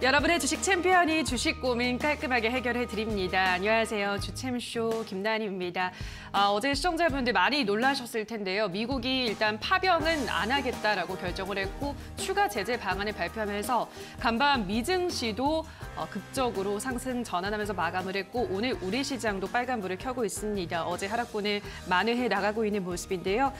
여러분의 주식 챔피언이 주식 고민 깔끔하게 해결해 드립니다. 안녕하세요. 주챔쇼 김나은입니다. 어제 시청자분들 많이 놀라셨을 텐데요. 미국이 일단 파병은 안 하겠다라고 결정을 했고 추가 제재 방안을 발표하면서 간밤 미증시도 극적으로 상승 전환하면서 마감을 했고 오늘 우리 시장도 빨간불을 켜고 있습니다. 어제 하락분을 만회해 나가고 있는 모습인데요.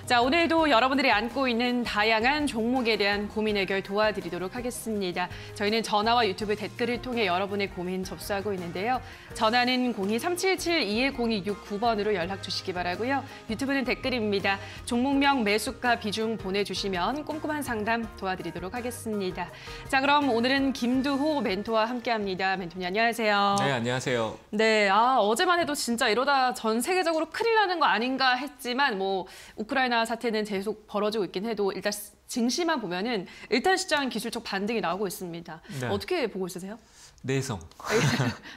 자, 오늘도 여러분들이 안고 있는 다양한 종목에 대한 고민 해결 도와드리도록 하겠습니다. 저희는 전화와 유튜브 댓글을 통해 여러분의 고민 접수하고 있는데요. 전화는 02-377-210-269번으로 연락 주시기 바라고요. 유튜브는 댓글입니다. 종목명, 매수가, 비중 보내주시면 꼼꼼한 상담 도와드리도록 하겠습니다. 자, 그럼 오늘은 김두호 멘토와 함께합니다. 멘토님 안녕하세요. 네, 안녕하세요. 네, 어제만 해도 진짜 이러다 전 세계적으로 큰일 나는 거 아닌가 했지만 우크라이나 사태는 계속 벌어지고 있긴 해도 일단 증시만 보면은 일단 시장 기술적 반등이 나오고 있습니다. 네. 어떻게 보고 있으세요? 내성.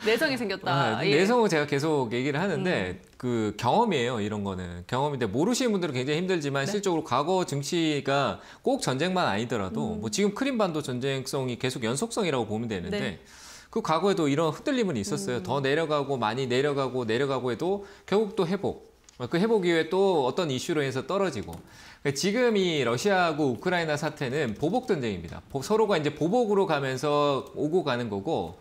내성이 생겼다. 내성은 제가 계속 얘기를 하는데 그 경험이에요. 이런 거는. 경험인데 모르시는 분들은 굉장히 힘들지만 네. 실적으로 과거 증시가 꼭 전쟁만 아니더라도 지금 크림반도 전쟁성이 계속 연속성이라고 보면 되는데 네. 그 과거에도 이런 흔들림은 있었어요. 더 내려가고 많이 내려가고 해도 결국 또 회복. 그 회복 이후에 또 어떤 이슈로 해서 떨어지고. 지금 이 러시아하고 우크라이나 사태는 보복 전쟁입니다. 서로가 이제 보복으로 가면서 오고 가는 거고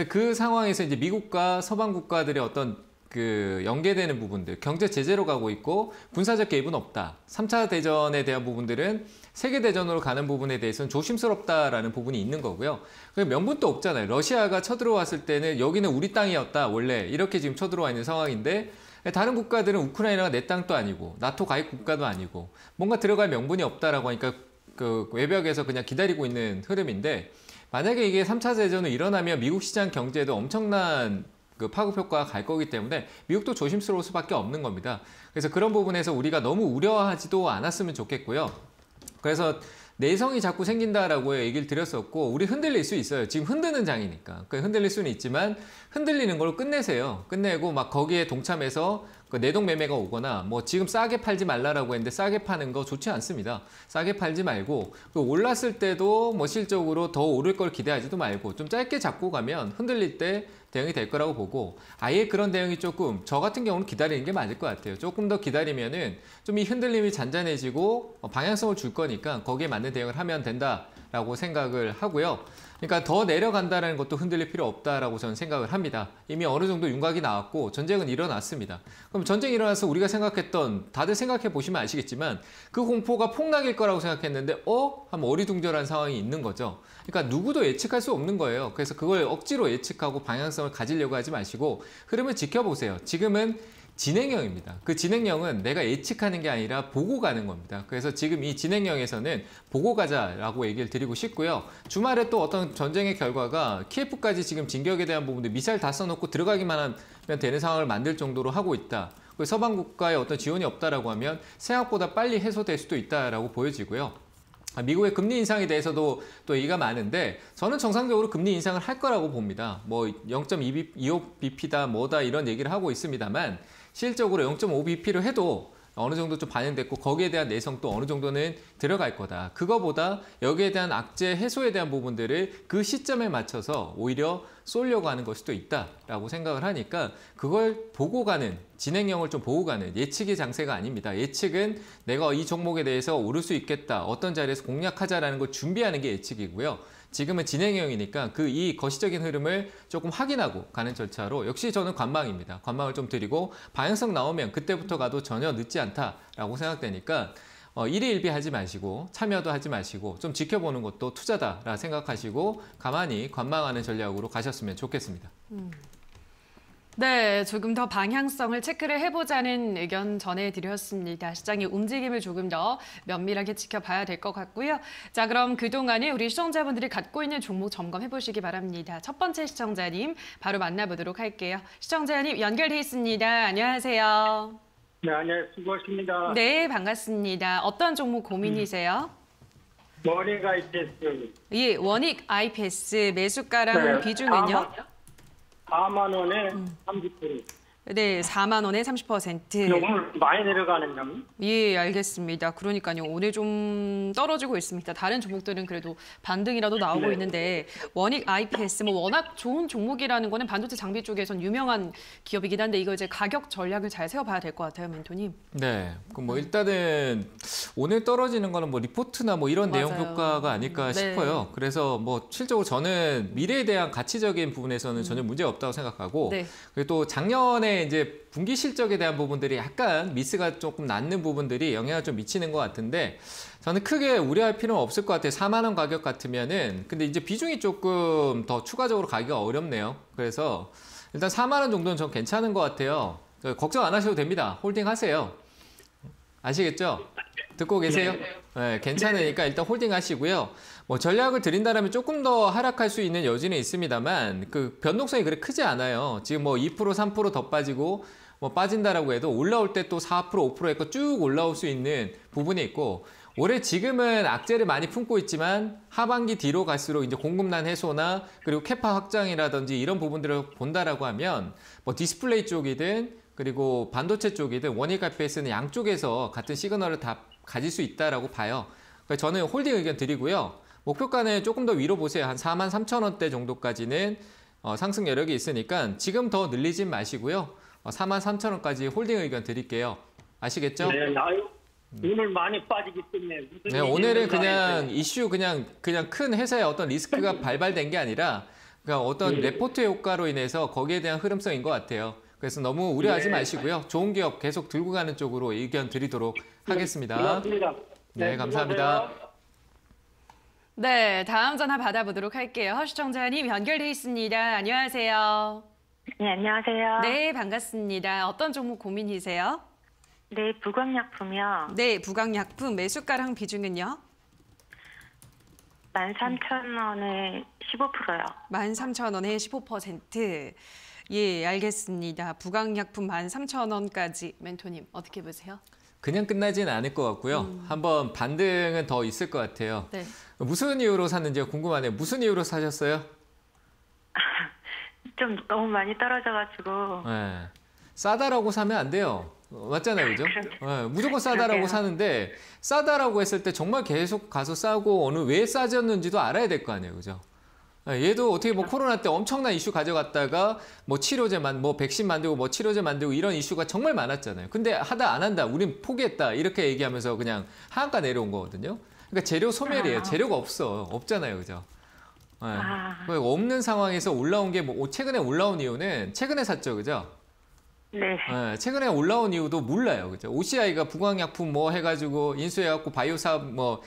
그 상황에서 이제 미국과 서방 국가들의 어떤 그 연계되는 부분들, 경제 제재로 가고 있고 군사적 개입은 없다. 3차 대전에 대한 부분들은 세계 대전으로 가는 부분에 대해서는 조심스럽다라는 부분이 있는 거고요. 명분도 없잖아요. 러시아가 쳐들어왔을 때는 여기는 우리 땅이었다. 원래 이렇게 지금 쳐들어와 있는 상황인데 다른 국가들은 우크라이나가 내 땅도 아니고 나토 가입 국가도 아니고 뭔가 들어갈 명분이 없다라고 하니까 그 외벽에서 그냥 기다리고 있는 흐름인데 만약에 이게 3차 대전으로 일어나면 미국 시장 경제에도 엄청난 그 파급 효과가 갈 거기 때문에 미국도 조심스러울 수밖에 없는 겁니다. 그래서 그런 부분에서 우리가 너무 우려하지도 않았으면 좋겠고요. 그래서 내성이 자꾸 생긴다라고 얘기를 드렸었고 우리 흔들릴 수 있어요. 지금 흔드는 장이니까. 흔들릴 수는 있지만 흔들리는 걸 끝내세요. 끝내고 막 거기에 동참해서 그 내동 매매가 오거나 지금 싸게 팔지 말라라고 했는데 싸게 파는 거 좋지 않습니다. 싸게 팔지 말고 올랐을 때도 실적으로 더 오를 걸 기대하지도 말고 좀 짧게 잡고 가면 흔들릴 때 대응이 될 거라고 보고 아예 그런 대응이 조금 저 같은 경우는 기다리는 게 맞을 것 같아요. 조금 더 기다리면은 좀 이 흔들림이 잔잔해지고 방향성을 줄 거니까 거기에 맞는 대응을 하면 된다라고 생각을 하고요. 그러니까 더 내려간다는 것도 흔들릴 필요 없다라고 저는 생각을 합니다. 이미 어느 정도 윤곽이 나왔고 전쟁은 일어났습니다. 그럼 전쟁이 일어나서 우리가 생각했던 다들 생각해 보시면 아시겠지만 그 공포가 폭락일 거라고 생각했는데 하면 어리둥절한 상황이 있는 거죠. 그러니까 누구도 예측할 수 없는 거예요. 그래서 그걸 억지로 예측하고 방향성을 가지려고 하지 마시고 흐름을 지켜보세요. 지금은 진행형입니다. 그 진행형은 내가 예측하는 게 아니라 보고 가는 겁니다. 그래서 지금 이 진행형에서는 보고 가자라고 얘기를 드리고 싶고요. 주말에 또 어떤 전쟁의 결과가 키예프까지 지금 진격에 대한 부분들 미사일 다 써놓고 들어가기만 하면 되는 상황을 만들 정도로 하고 있다. 서방 국가의 어떤 지원이 없다라고 하면 생각보다 빨리 해소될 수도 있다라고 보여지고요. 미국의 금리 인상에 대해서도 또 얘기가 많은데 저는 정상적으로 금리 인상을 할 거라고 봅니다. 0.25bp다 뭐다 이런 얘기를 하고 있습니다만 실적으로 0.5bp를 해도 어느 정도 좀 반영됐고 거기에 대한 내성도 어느 정도는 들어갈 거다. 그거보다 여기에 대한 악재 해소에 대한 부분들을 그 시점에 맞춰서 오히려 쏠려고 하는 걸 수도 있다라고 생각을 하니까 그걸 보고 가는 진행형을 좀 보고 가는 예측의 장세가 아닙니다. 예측은 내가 이 종목에 대해서 오를 수 있겠다. 어떤 자리에서 공략하자라는 걸 준비하는 게 예측이고요. 지금은 진행형이니까 이 거시적인 흐름을 조금 확인하고 가는 절차로 역시 저는 관망입니다. 관망을 좀 드리고 방향성 나오면 그때부터 가도 전혀 늦지 않다라고 생각되니까 일희일비하지 마시고 참여도 하지 마시고 좀 지켜보는 것도 투자다라 생각하시고 가만히 관망하는 전략으로 가셨으면 좋겠습니다. 네, 조금 더 방향성을 체크를 해보자는 의견 전해드렸습니다. 시장의 움직임을 조금 더 면밀하게 지켜봐야 될 것 같고요. 자, 그럼 그동안에 우리 시청자분들이 갖고 있는 종목 점검해보시기 바랍니다. 첫 번째 시청자님 바로 만나보도록 할게요. 시청자님 연결돼 있습니다. 안녕하세요. 네, 안녕하세요. 수고하십니다. 네, 반갑습니다. 어떤 종목 고민이세요? 원익 IPS. 예, 원익 IPS 매수가랑 비중은요? 4만 원에 30%. 네, 4만 원에 30%. 오늘 많이 내려가는요. 예, 알겠습니다. 그러니까요. 오늘 좀 떨어지고 있습니다. 다른 종목들은 그래도 반등이라도 나오고 네. 있는데 워닉 IPS 뭐 워낙 좋은 종목이라는 거는 반도체 장비 쪽에선 유명한 기업이긴 한데 이거 이제 가격 전략을 잘 세워봐야 될 것 같아요, 멘토님. 네. 그럼 뭐 일단은 오늘 떨어지는 거는 뭐 리포트나 뭐 이런 내용 맞아요. 효과가 아닐까 네. 싶어요. 그래서 뭐 실적으로 저는 미래에 대한 가치적인 부분에서는 전혀 문제가 없다고 생각하고 네. 그리고 또 작년에 이제 분기 실적에 대한 부분들이 약간 미스가 조금 낮는 부분들이 영향을 좀 미치는 것 같은데 저는 크게 우려할 필요는 없을 것 같아요. 4만 원 가격 같으면은 근데 이제 비중이 조금 더 추가적으로 가기가 어렵네요. 그래서 일단 4만 원 정도는 전 괜찮은 것 같아요. 걱정 안 하셔도 됩니다. 홀딩 하세요. 아시겠죠? 듣고 계세요? 네, 괜찮으니까 일단 홀딩 하시고요. 뭐 전략을 드린다면 조금 더 하락할 수 있는 여지는 있습니다만 그 변동성이 그렇게 크지 않아요. 지금 뭐 2%, 3% 더 빠지고 뭐 빠진다라고 해도 올라올 때 또 4%, 5% 해서 쭉 올라올 수 있는 부분이 있고 올해 지금은 악재를 많이 품고 있지만 하반기 뒤로 갈수록 이제 공급난 해소나 그리고 캐파 확장이라든지 이런 부분들을 본다라고 하면 뭐 디스플레이 쪽이든 그리고 반도체 쪽이든 원익 IPS는 양쪽에서 같은 시그널을 다 가질 수 있다라고 봐요. 그래서 저는 홀딩 의견 드리고요. 목표가는 조금 더 위로 보세요. 한 43,000원대 정도까지는 상승 여력이 있으니까 지금 더 늘리진 마시고요. 43,000원까지 홀딩 의견 드릴게요. 아시겠죠? 네, 아유, 오늘 많이 빠지기 때문에. 무슨 네, 일이 오늘은 있는지 그냥 알겠어요. 이슈 그냥 큰 회사의 어떤 리스크가 발발된 게 아니라 그냥 어떤 레포트 효과로 인해서 거기에 대한 흐름성인 것 같아요. 그래서 너무 우려하지 마시고요. 좋은 기업 계속 들고 가는 쪽으로 의견 드리도록 하겠습니다. 고맙습니다. 네, 감사합니다. 수고하세요. 네, 다음 전화 받아보도록 할게요. 시청자님 연결돼 있습니다. 안녕하세요. 네, 안녕하세요. 네, 반갑습니다. 어떤 종목 고민이세요? 네, 부광약품이요. 네, 부강약품 매수가랑 비중은요? 13,000원에 15%요. 13,000원에 15%. 예, 알겠습니다. 부강약품 13,000원까지 멘토님 어떻게 보세요? 그냥 끝나지는 않을 것 같고요. 한번 반등은 더 있을 것 같아요. 네. 무슨 이유로 샀는지가 궁금하네요. 무슨 이유로 사셨어요? 좀 너무 많이 떨어져가지고. 네. 싸다라고 사면 안 돼요. 맞잖아요, 그죠? 네, 무조건 싸다라고 그러게요. 사는데 싸다라고 했을 때 정말 계속 가서 싸고 어느 왜 싸졌는지도 알아야 될 거 아니에요, 그죠? 네, 얘도 어떻게 뭐 코로나 때 엄청난 이슈 가져갔다가 뭐 치료제만 뭐 백신 만들고 뭐 치료제 만들고 이런 이슈가 정말 많았잖아요. 근데 하다 안 한다, 우린 포기했다 이렇게 얘기하면서 그냥 하한가 내려온 거거든요. 그러니까 재료 소멸이에요. 재료가 없잖아요, 그죠? 네. 그러니까 없는 상황에서 올라온 게 뭐 최근에 올라온 이유는 최근에 샀죠, 그죠? 네. 네, 최근에 올라온 이유도 몰라요, 그죠? OCI가 부광약품 뭐 해가지고 인수해갖고 바이오 사업 뭐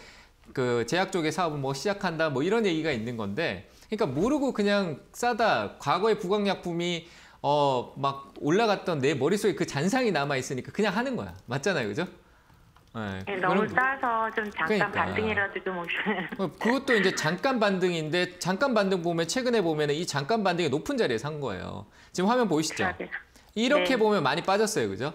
그 제약 쪽의 사업을 뭐 시작한다 뭐 이런 얘기가 있는 건데, 그러니까 모르고 그냥 싸다. 과거에 부광약품이 막 올라갔던 내 머릿속에 그 잔상이 남아 있으니까 그냥 하는 거야, 맞잖아요, 그죠? 네, 네, 너무 그럼- 싸서 좀 잠깐 그러니까. 반등이라도 좀 오시면. 그것도 이제 잠깐 반등인데 잠깐 반등 보면 최근에 보면 이 잠깐 반등이 높은 자리에 산 거예요. 지금 화면 보이시죠? 그러게요. 이렇게 네. 보면 많이 빠졌어요, 그죠?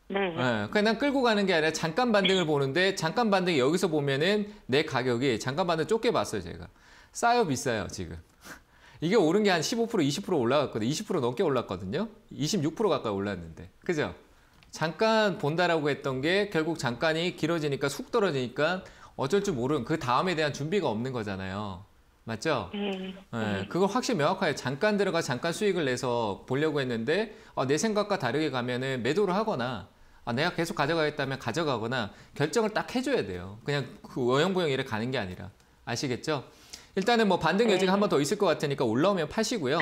네. 그냥 난 끌고 가는 게 아니라 잠깐 반등을 보는데 잠깐 반등이 여기서 보면은 내 가격이 잠깐 반등 좁게 봤어요, 제가. 싸요, 비싸요, 지금. 이게 오른 게 한 15%, 20% 올라갔거든요. 20% 넘게 올랐거든요. 26% 가까이 올랐는데. 그죠? 잠깐 본다라고 했던 게 결국 잠깐이 길어지니까 쑥 떨어지니까 어쩔 줄 모르는 그 다음에 대한 준비가 없는 거잖아요. 맞죠? 네. 네, 그걸 확실히 명확하게 잠깐 들어가 잠깐 수익을 내서 보려고 했는데 내 생각과 다르게 가면은 매도를 하거나 내가 계속 가져가겠다면 가져가거나 결정을 딱 해줘야 돼요. 그냥 그 어영부영 이래 가는 게 아니라. 아시겠죠? 일단은 뭐 반등 여지가 한 번 더 있을 것 같으니까 올라오면 파시고요.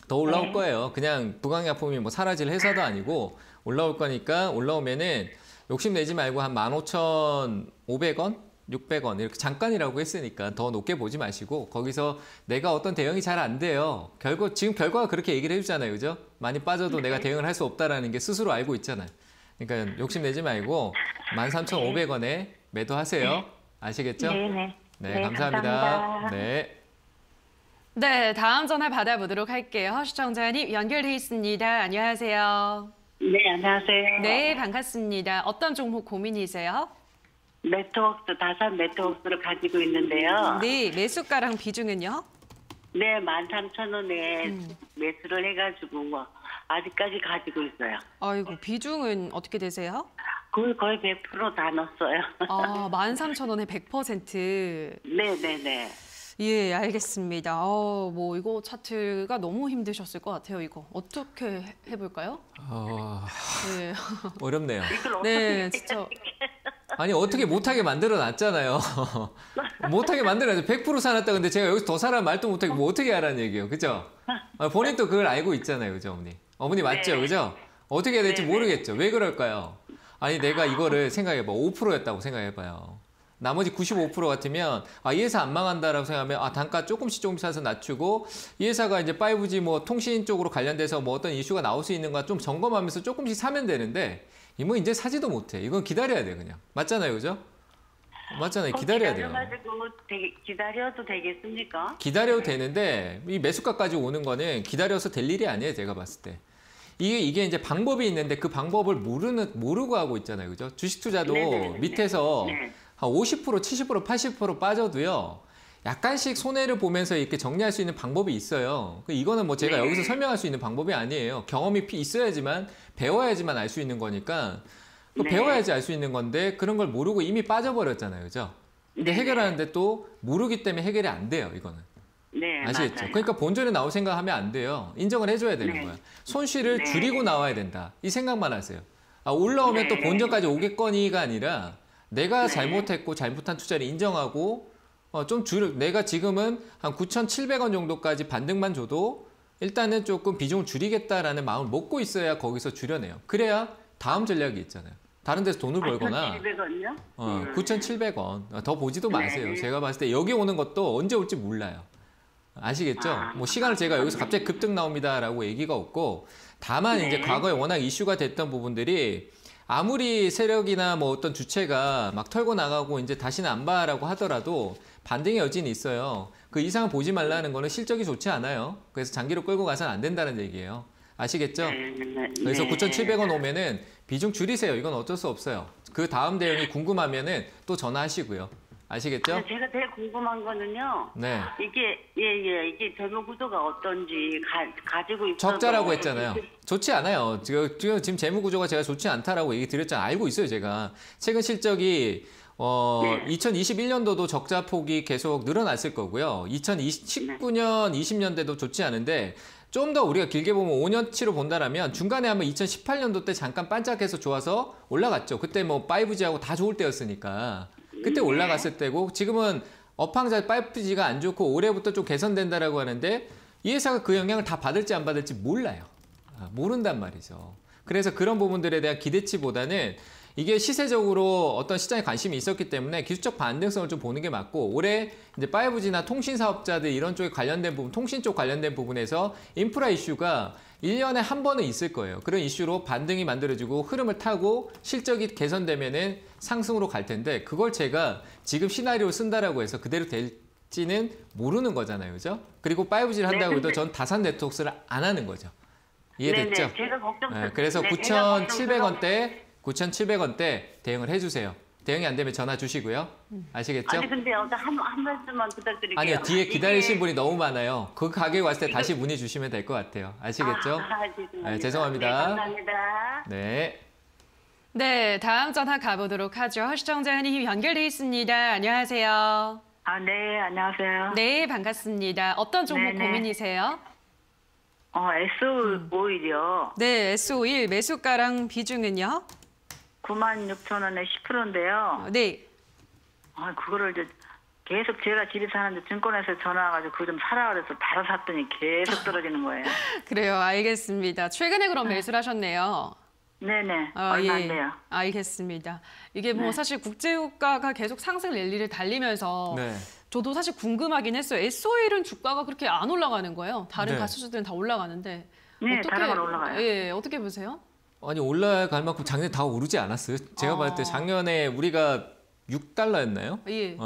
더 올라올 거예요. 그냥 부강약품이 뭐 사라질 회사도 아니고 올라올 거니까 올라오면은 욕심내지 말고 한 15,500원? 600원 이렇게 잠깐이라고 했으니까 더 높게 보지 마시고 거기서 내가 어떤 대응이 잘 안 돼요. 지금 결과가 그렇게 얘기를 해주잖아요. 그죠? 많이 빠져도 내가 대응을 할 수 없다라는 게 스스로 알고 있잖아요. 그러니까 욕심내지 말고 13,500원에 매도하세요. 아시겠죠? 네네. 네, 감사합니다. 네. 네, 다음 전화 받아보도록 할게요. 시청자님 연결돼 있습니다. 안녕하세요. 네, 안녕하세요. 네, 반갑습니다. 어떤 종목 고민이세요? 네트워크스, 다산 네트워크스를 가지고 있는데요. 네, 매수가랑 비중은요? 네, 13,000원에 매수를 해가지고 아직까지 가지고 있어요. 아이고, 비중은 어떻게 되세요? 거의 100%다 넣었어요. 아, 13,000원에 100%. 네네네. 예, 알겠습니다. 뭐 이거 차트가 너무 힘드셨을 것 같아요. 이거 어떻게 해볼까요? 네. 어렵네요. 이걸 어떻게 네, 진짜. 아니 어떻게 못하게 만들어놨잖아요. 못하게 만들어놨죠. 100% 사놨다. 근데 제가 여기서 더 사람 말도 못하게 뭐 어떻게 하라는 얘기예요. 그죠? 본인도 그걸 알고 있잖아요. 그죠, 어머니? 어머니 맞죠? 네. 그죠? 어떻게 해야 될지 네, 네. 모르겠죠. 왜 그럴까요? 아니 내가 이거를 생각해봐. 5%였다고 생각해봐요. 나머지 95% 같으면 이 회사 안 망한다라고 생각하면 단가 조금씩 사서 낮추고 이 회사가 이제 5G 뭐 통신 쪽으로 관련돼서 뭐 어떤 이슈가 나올 수 있는가 좀 점검하면서 조금씩 사면 되는데 뭐 이제 사지도 못해. 이건 기다려야 돼 그냥. 맞잖아요, 그죠? 맞잖아요. 기다려야 돼요. 기다려도 되겠습니까? 기다려도 되는데 이 매수가까지 오는 거는 기다려서 될 일이 아니에요, 제가 봤을 때. 이게 이제 방법이 있는데 그 방법을 모르고 하고 있잖아요, 그죠? 주식 투자도 네네네. 밑에서 네. 한 50%, 70%, 80% 빠져도요. 약간씩 손해를 보면서 이렇게 정리할 수 있는 방법이 있어요. 이거는 뭐 제가 네. 여기서 설명할 수 있는 방법이 아니에요. 경험이 있어야지만 배워야지만 알 수 있는 거니까 네. 배워야지 알 수 있는 건데 그런 걸 모르고 이미 빠져버렸잖아요, 그죠? 근데 네. 해결하는데 또 모르기 때문에 해결이 안 돼요, 이거는. 네, 아시겠죠? 맞아요. 그러니까 본전에 나올 생각하면 안 돼요. 인정을 해줘야 되는 네. 거야. 손실을 네. 줄이고 나와야 된다. 이 생각만 하세요. 올라오면 또 네. 본전까지 오겠거니가 아니라 내가 네. 잘못했고 잘못한 투자를 인정하고 내가 지금은 한 9,700원 정도까지 반등만 줘도 일단은 조금 비중을 줄이겠다라는 마음을 먹고 있어야 거기서 줄여내요. 그래야 다음 전략이 있잖아요. 다른 데서 돈을 벌거나 9,700원요? 9,700원 더 보지도 마세요. 네. 제가 봤을 때 여기 오는 것도 언제 올지 몰라요. 아시겠죠? 뭐 시간을 제가 여기서 갑자기 급등 나옵니다라고 얘기가 없고 다만 네. 이제 과거에 워낙 이슈가 됐던 부분들이 아무리 세력이나 뭐 어떤 주체가 막 털고 나가고 이제 다시는 안 봐라고 하더라도 반등의 여지는 있어요. 그 이상을 보지 말라는 거는 실적이 좋지 않아요. 그래서 장기로 끌고 가서는 안 된다는 얘기예요. 아시겠죠? 그래서 9,700원 오면은 비중 줄이세요. 이건 어쩔 수 없어요. 그 다음 대응이 궁금하면은 또 전화하시고요. 아시겠죠? 제가 제일 궁금한 거는요. 네. 이게 재무 구조가 어떤지 가지고 있어서 적자라고 했잖아요. 좋지 않아요. 지금 재무 구조가 제가 좋지 않다라고 얘기 드렸잖아요. 알고 있어요, 제가. 최근 실적이 2021년도도 적자 폭이 계속 늘어났을 거고요. 2019년, 20년대도 좋지 않은데 좀 더 우리가 길게 보면 5년치로 본다라면 중간에 한번 2018년도 때 잠깐 반짝해서 좋아서 올라갔죠. 그때 뭐 5G하고 다 좋을 때였으니까. 그때 올라갔을 때고 지금은 업황자 5G가 안 좋고 올해부터 좀 개선된다라고 하는데 이 회사가 그 영향을 다 받을지 안 받을지 몰라요. 모른단 말이죠. 그래서 그런 부분들에 대한 기대치보다는 이게 시세적으로 어떤 시장에 관심이 있었기 때문에 기술적 반등성을 좀 보는 게 맞고 올해 이제 5G나 통신 사업자들 이런 쪽에 관련된 부분, 통신 쪽 관련된 부분에서 인프라 이슈가 1년에 한 번은 있을 거예요. 그런 이슈로 반등이 만들어지고 흐름을 타고 실적이 개선되면은 상승으로 갈 텐데 그걸 제가 지금 시나리오 쓴다라고 해서 그대로 될지는 모르는 거잖아요. 그죠? 그리고 5G를 한다고 해도 전 다산 네트워크를 안 하는 거죠. 이해됐죠? 네네, 제가 걱정. 그래서 네, 9,700원대 대응을 해주세요. 대응이 안 되면 전화 주시고요. 아시겠죠? 아니 근데 한 말씀만 부탁드릴게요. 아니요, 뒤에 기다리신 이게- 분이 너무 많아요. 그 가게 왔을 때 다시 문의 주시면 될 것 같아요. 아시겠죠? 죄송합니다. 네, 죄송합니다. 네, 감사합니다. 네. 네, 다음 전화 가보도록 하죠. 시청자님 연결돼 있습니다. 안녕하세요. 네, 안녕하세요. 네, 반갑습니다. 어떤 종목 네네. 고민이세요? S51이요. 네, S51 매수가랑 비중은요? 96,000원에 10%인데요. 네. 그거를 이제 계속 제가 집에 사는데 증권회사에 전화 와가지고 그거 좀 사라 그래서 바로 샀더니 계속 떨어지는 거예요. 그래요, 알겠습니다. 최근에 그럼 매수를 하셨네요. 네네. 아, 얼마 안 예. 돼요. 알겠습니다. 이게 뭐 네. 사실 국제유가가 계속 상승 랠리를 달리면서 네. 저도 사실 궁금하긴 했어요. S51은 주가가 그렇게 안 올라가는 거예요. 다른 네. 가수들은 다 올라가는데. 네, 다른 건 올라가요. 예, 어떻게 보세요? 아니 올라갈 만큼 작년에 다 오르지 않았어요? 제가 봤을 때 작년에 우리가 6달러였나요? 예.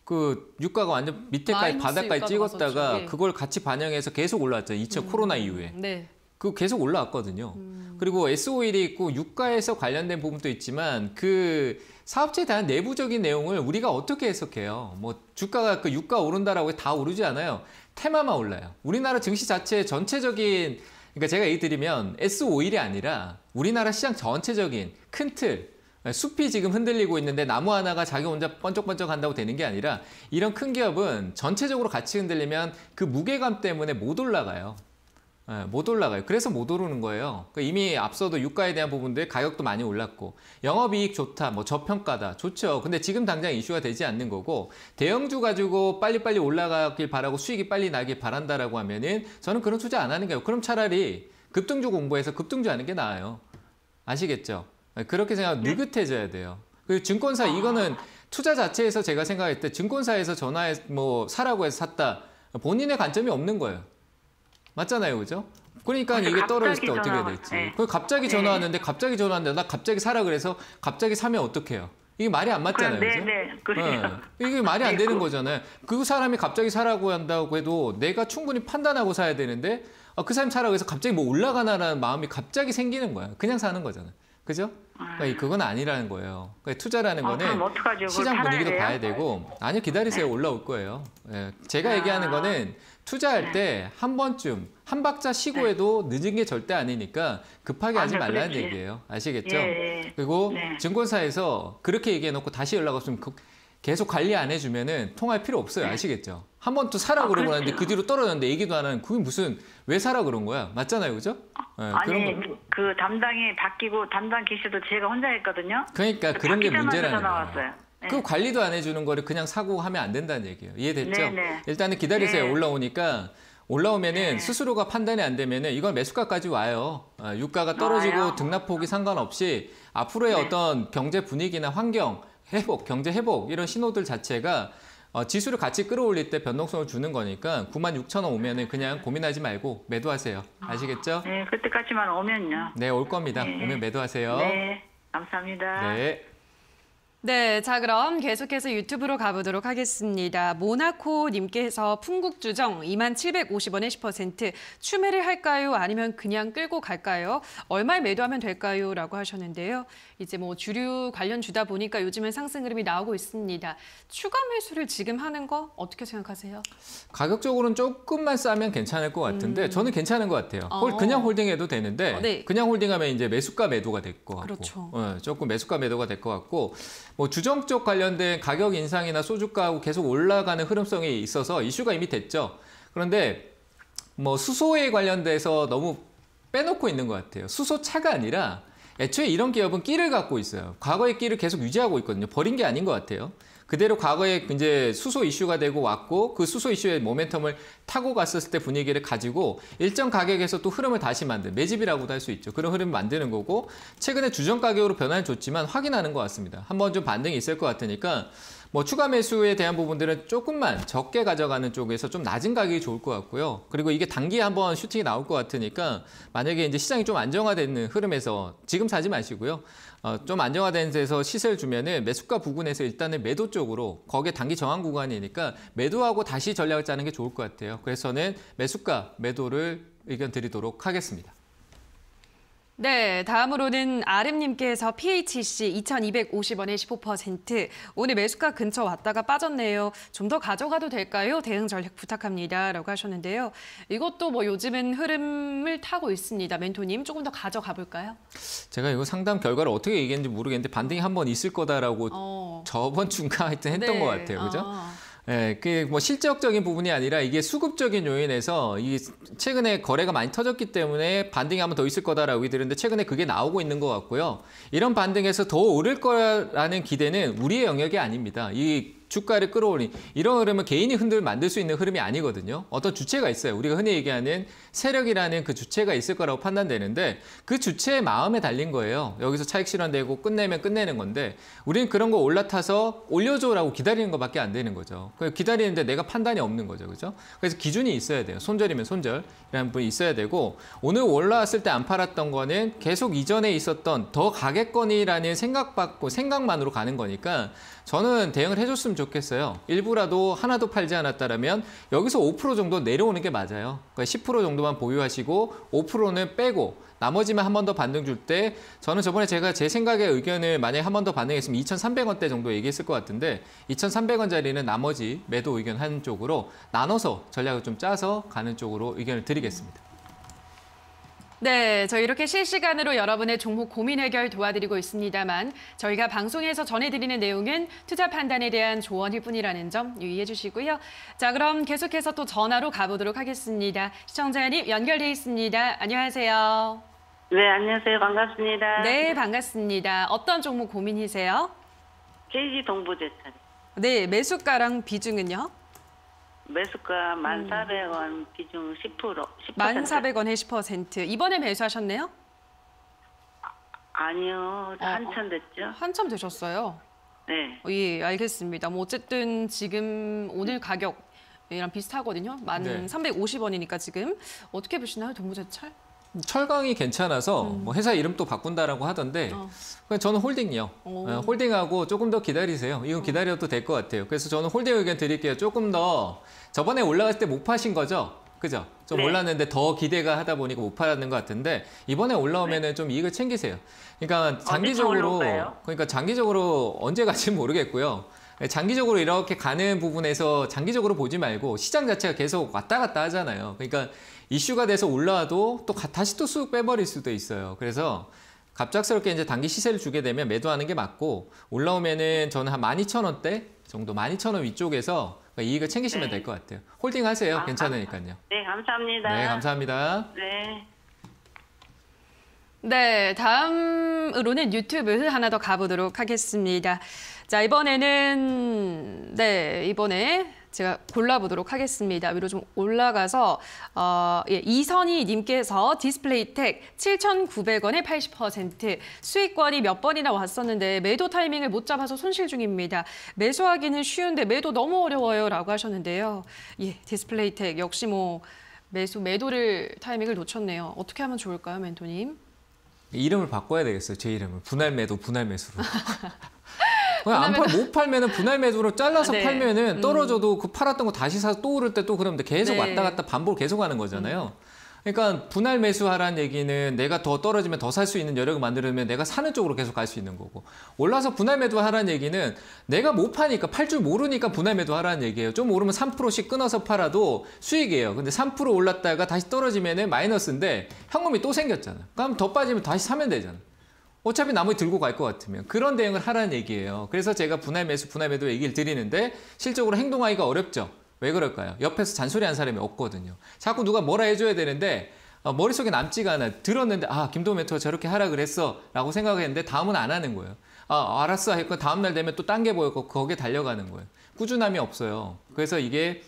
그 유가가 완전 밑에까지 마이너스 바닥까지 유가가 찍었다가 갔었죠. 예. 그걸 같이 반영해서 계속 올라왔죠. 2000 코로나 이후에. 네. 그 계속 올라왔거든요. 그리고 S51이 있고 유가에서 관련된 부분도 있지만 그 사업체에 대한 내부적인 내용을 우리가 어떻게 해석해요? 뭐 주가가 그 유가 오른다라고 해서 다 오르지 않아요. 테마만 올라요. 우리나라 증시 자체 전체적인 그러니까 제가 얘기 드리면 S51이 아니라 우리나라 시장 전체적인 큰 틀, 숲이 지금 흔들리고 있는데 나무 하나가 자기 혼자 번쩍번쩍 한다고 되는 게 아니라 이런 큰 기업은 전체적으로 같이 흔들리면 그 무게감 때문에 못 올라가요. 못 올라가요. 그래서 못 오르는 거예요. 그러니까 이미 앞서도 유가에 대한 부분들 가격도 많이 올랐고 영업이익 좋다, 뭐 저평가다, 좋죠. 근데 지금 당장 이슈가 되지 않는 거고 대형주 가지고 빨리빨리 올라가길 바라고 수익이 빨리 나길 바란다라고 하면은 저는 그런 투자 안 하는 거예요. 그럼 차라리 급등주 공부해서 급등주 하는 게 나아요. 아시겠죠? 그렇게 생각하면 느긋해져야 돼요. 그리고 증권사 이거는 투자 자체에서 제가 생각할 때 증권사에서 전화해 뭐 사라고 해서 샀다. 본인의 관점이 없는 거예요. 맞잖아요, 그죠? 그러니까 이게 떨어질 때 어떻게 해야 될지. 네. 갑자기 전화왔는데 갑자기 전화왔는데 나 갑자기 사라 그래서 갑자기 사면 어떡해요? 이게 말이 안 맞잖아요, 그죠? 네, 그래요. 이게 말이 안 되는 거잖아요. 그 사람이 갑자기 사라고 한다고 해도 내가 충분히 판단하고 사야 되는데 그 사람이 사라고 해서 갑자기 뭐 올라가나라는 마음이 갑자기 생기는 거야. 그냥 사는 거잖아요. 그죠? 그러니까 그건 아니라는 거예요. 그러니까 투자라는 거는 그럼 어떡하죠? 시장 그걸 분위기도 팔아야 봐야 돼요? 되고 아니요, 기다리세요. 올라올 거예요. 예, 제가 얘기하는 거는 투자할 때 한 번쯤 한 박자 쉬고 해도 늦은 게 절대 아니니까 급하게 하지 맞아, 말라는 그렇지. 얘기예요. 아시겠죠? 예. 그리고 네. 증권사에서 그렇게 얘기해놓고 다시 연락 없으면 계속 관리 안 해주면은 통할 필요 없어요. 아시겠죠? 한 번 또 사라 그러고 나는데 그 뒤로 떨어졌는데 얘기도 안 하는 그게 무슨 왜 사라 그런 거야? 맞잖아요, 그죠? 예, 아니 거. 그 담당이 바뀌고 담당 기수도 제가 혼자 했거든요. 그러니까 그런 게 바뀌자마자 문제라는 전화 거예요. 왔어요. 네. 그 관리도 안 해주는 거를 그냥 사고 하면 안 된다는 얘기예요. 이해됐죠? 네네. 일단은 기다리세요. 네. 올라오니까 올라오면은 네. 스스로가 판단이 안 되면은 이건 매수가까지 와요. 유가가 떨어지고 와요? 등락폭이 상관없이 앞으로의 네. 어떤 경제 분위기나 환경 회복, 경제 회복 이런 신호들 자체가 지수를 같이 끌어올릴 때 변동성을 주는 거니까 96,000원 오면은 그냥 고민하지 말고 매도하세요. 아시겠죠? 네, 그때까지만 오면요. 네, 올 겁니다. 네. 오면 매도하세요. 네, 감사합니다. 네. 네, 자 그럼 계속해서 유튜브로 가보도록 하겠습니다. 모나코님께서 풍국주정 2750원에 10% 추매를 할까요? 아니면 그냥 끌고 갈까요? 얼마에 매도하면 될까요? 라고 하셨는데요. 이제 뭐 주류 관련 주다 보니까 요즘은 상승 흐름이 나오고 있습니다. 추가 매수를 지금 하는 거 어떻게 생각하세요? 가격적으로는 조금만 싸면 괜찮을 것 같은데 저는 괜찮은 것 같아요. 그냥 홀딩해도 되는데 네. 그냥 홀딩하면 이제 매수가 매도가 될 것 같고 그렇죠. 조금 매수가 매도가 될 것 같고 뭐 주정 쪽 관련된 가격 인상이나 소주가하고 계속 올라가는 흐름성이 있어서 이슈가 이미 됐죠. 그런데 뭐 수소에 관련돼서 너무 빼놓고 있는 것 같아요. 수소차가 아니라 애초에 이런 기업은 끼를 갖고 있어요. 과거의 끼를 계속 유지하고 있거든요. 버린 게 아닌 것 같아요. 그대로 과거에 이제 수소 이슈가 되고 왔고 그 수소 이슈의 모멘텀을 타고 갔었을 때 분위기를 가지고 일정 가격에서 또 흐름을 다시 매집이라고도 할 수 있죠. 그런 흐름을 만드는 거고 최근에 주정 가격으로 변화는 줬지만 확인하는 것 같습니다. 한번 좀 반등이 있을 것 같으니까 뭐 추가 매수에 대한 부분들은 조금만 적게 가져가는 쪽에서 좀 낮은 가격이 좋을 것 같고요. 그리고 이게 단기에 한번 슈팅이 나올 것 같으니까 만약에 이제 시장이 좀 안정화되는 흐름에서 지금 사지 마시고요. 좀 안정화된 데서 시세를 주면은 매수가 부근에서 일단은 매도 쪽으로 거기에 단기 저항 구간이니까 매도하고 다시 전략을 짜는 게 좋을 것 같아요. 그래서 저는 매수가 매도를 의견 드리도록 하겠습니다. 네, 다음으로는 아름님께서 PHC 2250원에 15% 오늘 매수가 근처 왔다가 빠졌네요. 좀 더 가져가도 될까요? 대응 전략 부탁합니다. 라고 하셨는데요. 이것도 뭐 요즘은 흐름을 타고 있습니다. 멘토님 조금 더 가져가 볼까요? 제가 이거 상담 결과를 어떻게 얘기했는지 모르겠는데 반등이 한번 있을 거다라고 저번 주인가 하여튼 했던 것 같아요. 그죠? 예, 그 뭐 실적적인 부분이 아니라 이게 수급적인 요인에서 이 최근에 거래가 많이 터졌기 때문에 반등이 한번 더 있을 거다라고 얘기드렸는데 최근에 그게 나오고 있는 것 같고요. 이런 반등에서 더 오를 거라는 기대는 우리의 영역이 아닙니다. 이 주가를 끌어올린 이런 흐름은 개인이 만들 수 있는 흐름이 아니거든요. 어떤 주체가 있어요. 우리가 흔히 얘기하는 세력이라는 그 주체가 있을 거라고 판단되는데 그 주체의 마음에 달린 거예요. 여기서 차익 실현되고 끝내면 끝내는 건데 우리는 그런 거 올라타서 올려줘라고 기다리는 것밖에 안 되는 거죠. 기다리는데 내가 판단이 없는 거죠. 그죠? 그래서 기준이 있어야 돼요. 손절이면 손절이라는 부분이 있어야 되고 오늘 올라왔을 때 안 팔았던 거는 계속 이전에 있었던 더 가겠거니라는 생각만으로 가는 거니까 저는 대응을 해줬으면 좋겠어요. 일부라도 하나도 팔지 않았다면 여기서 5% 정도 내려오는 게 맞아요. 그러니까 10% 정도만 보유하시고 5%는 빼고 나머지만 한 번 더 반등 줄 때 저는 저번에 제가 제 생각의 의견을 만약에 한 번 더 반등했으면 2,300원대 정도 얘기했을 것 같은데 2,300원짜리는 나머지 매도 의견 한 쪽으로 나눠서 전략을 좀 짜서 가는 쪽으로 의견을 드리겠습니다. 네, 저희 이렇게 실시간으로 여러분의 종목 고민 해결 도와드리고 있습니다만 저희가 방송에서 전해드리는 내용은 투자 판단에 대한 조언일 뿐이라는 점 유의해 주시고요. 자, 그럼 계속해서 또 전화로 가보도록 하겠습니다. 시청자님 연결돼 있습니다. 안녕하세요. 네, 안녕하세요. 반갑습니다. 네, 반갑습니다. 어떤 종목 고민이세요? KG 동부제철. 네, 매수가랑 비중은요? 매수가 1,400원, 비중 10%. 1,400원에 10%. 이번에 매수하셨네요? 아니요, 한참 됐죠. 한참 되셨어요. 네. 예, 알겠습니다. 뭐 어쨌든 지금 오늘 가격이랑 비슷하거든요. 네. 1,350원이니까 지금 어떻게 보시나요, 동부제철? 철강이 괜찮아서 뭐 회사 이름 또 바꾼다라고 하던데 그냥 저는 홀딩이요. 홀딩하고 조금 더 기다리세요. 이건 기다려도 될 것 같아요. 그래서 저는 홀딩 의견 드릴게요. 조금 더 저번에 올라갔을 때 못 파신 거죠? 그죠? 좀 네. 올랐는데 더 기대가 하다 보니까 못 팔았는 것 같은데 이번에 올라오면은 좀 이익을 챙기세요. 그러니까 장기적으로 올라올까요? 장기적으로 언제 갈지 모르겠고요. 장기적으로 이렇게 가는 부분에서 장기적으로 보지 말고 시장 자체가 계속 왔다 갔다 하잖아요. 그러니까 이슈가 돼서 올라와도 또 다시 또 쑥 빼버릴 수도 있어요. 그래서 갑작스럽게 이제 단기 시세를 주게 되면 매도하는 게 맞고 올라오면은 저는 한 12,000원대 정도 12,000원 위쪽에서 이익을 챙기시면 될 것 같아요. 홀딩 하세요. 괜찮으니까요. 네, 감사합니다. 네, 감사합니다. 네. 네, 다음으로는 유튜브 하나 더 가보도록 하겠습니다. 자, 이번에 제가 골라보도록 하겠습니다. 위로 좀 올라가서 이선희 님께서 디스플레이텍 7,900원에 80% 수익권이 몇 번이나 왔었는데 매도 타이밍을 못 잡아서 손실 중입니다. 매수하기는 쉬운데 매도 너무 어려워요 라고 하셨는데요. 예, 디스플레이텍 역시 뭐 매도를 타이밍을 놓쳤네요. 어떻게 하면 좋을까요, 멘토님? 이름을 바꿔야 되겠어요. 제 이름을. 분할 매도, 분할 매수로. 못 팔면은 분할 매도로 잘라서 네. 팔면은 떨어져도 그 팔았던 거 다시 사서 또 오를 때 또 그러면 계속 네. 왔다 갔다 반복을 계속 하는 거잖아요. 그러니까 분할 매수하라는 얘기는 내가 더 떨어지면 더 살 수 있는 여력을 만들면 내가 사는 쪽으로 계속 갈 수 있는 거고 올라서 분할 매도하라는 얘기는 내가 못 파니까 팔 줄 모르니까 분할 매도하라는 얘기예요. 좀 오르면 3%씩 끊어서 팔아도 수익이에요. 근데 3% 올랐다가 다시 떨어지면은 마이너스인데 현금이 또 생겼잖아. 그럼 더 빠지면 다시 사면 되잖아. 어차피 나머지 들고 갈 것 같으면 그런 대응을 하라는 얘기예요. 그래서 제가 분할 매수, 분할 매도 얘기를 드리는데 실적으로 행동하기가 어렵죠. 왜 그럴까요? 옆에서 잔소리한 사람이 없거든요. 자꾸 누가 뭐라 해줘야 되는데 머릿속에 남지가 않아. 들었는데 김도우 멘토가 저렇게 하라 그랬어 라고 생각했는데 다음은 안 하는 거예요. 알았어 했고 다음날 되면 또 딴 게 보였고 거기에 달려가는 거예요. 꾸준함이 없어요. 그래서 이게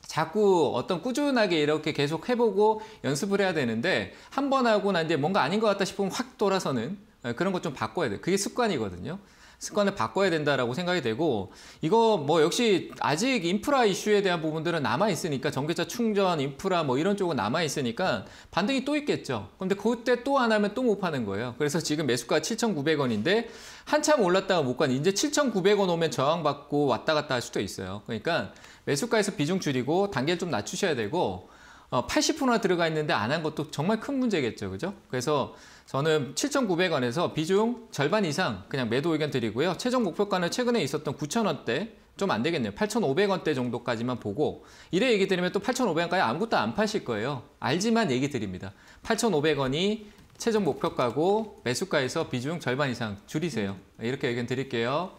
자꾸 어떤 꾸준하게 이렇게 계속 해보고 연습을 해야 되는데 한 번 하고 난 이제 뭔가 아닌 것 같다 싶으면 확 돌아서는 그런 것 좀 바꿔야 돼요. 그게 습관이거든요. 습관을 바꿔야 된다라고 생각이 되고 이거 뭐 역시 아직 인프라 이슈에 대한 부분들은 남아 있으니까 전기차 충전 인프라 뭐 이런 쪽은 남아 있으니까 반등이 또 있겠죠. 근데 그때 또 안 하면 또 못 파는 거예요. 그래서 지금 매수가 7,900원인데 한참 올랐다가 못 가는 이제 7,900원 오면 저항받고 왔다 갔다 할 수도 있어요. 그러니까 매수가에서 비중 줄이고 단계를 좀 낮추셔야 되고 80%나 들어가 있는데 안 한 것도 정말 큰 문제겠죠. 그죠? 그래서 저는 7,900원에서 비중 절반 이상 그냥 매도 의견 드리고요. 최종 목표가는 최근에 있었던 9,000원대 좀 안 되겠네요. 8,500원대 정도까지만 보고 이래 얘기 드리면 또 8,500원까지 아무것도 안 파실 거예요. 알지만 얘기 드립니다. 8,500원이 최종 목표가고 매수가에서 비중 절반 이상 줄이세요. 이렇게 의견 드릴게요.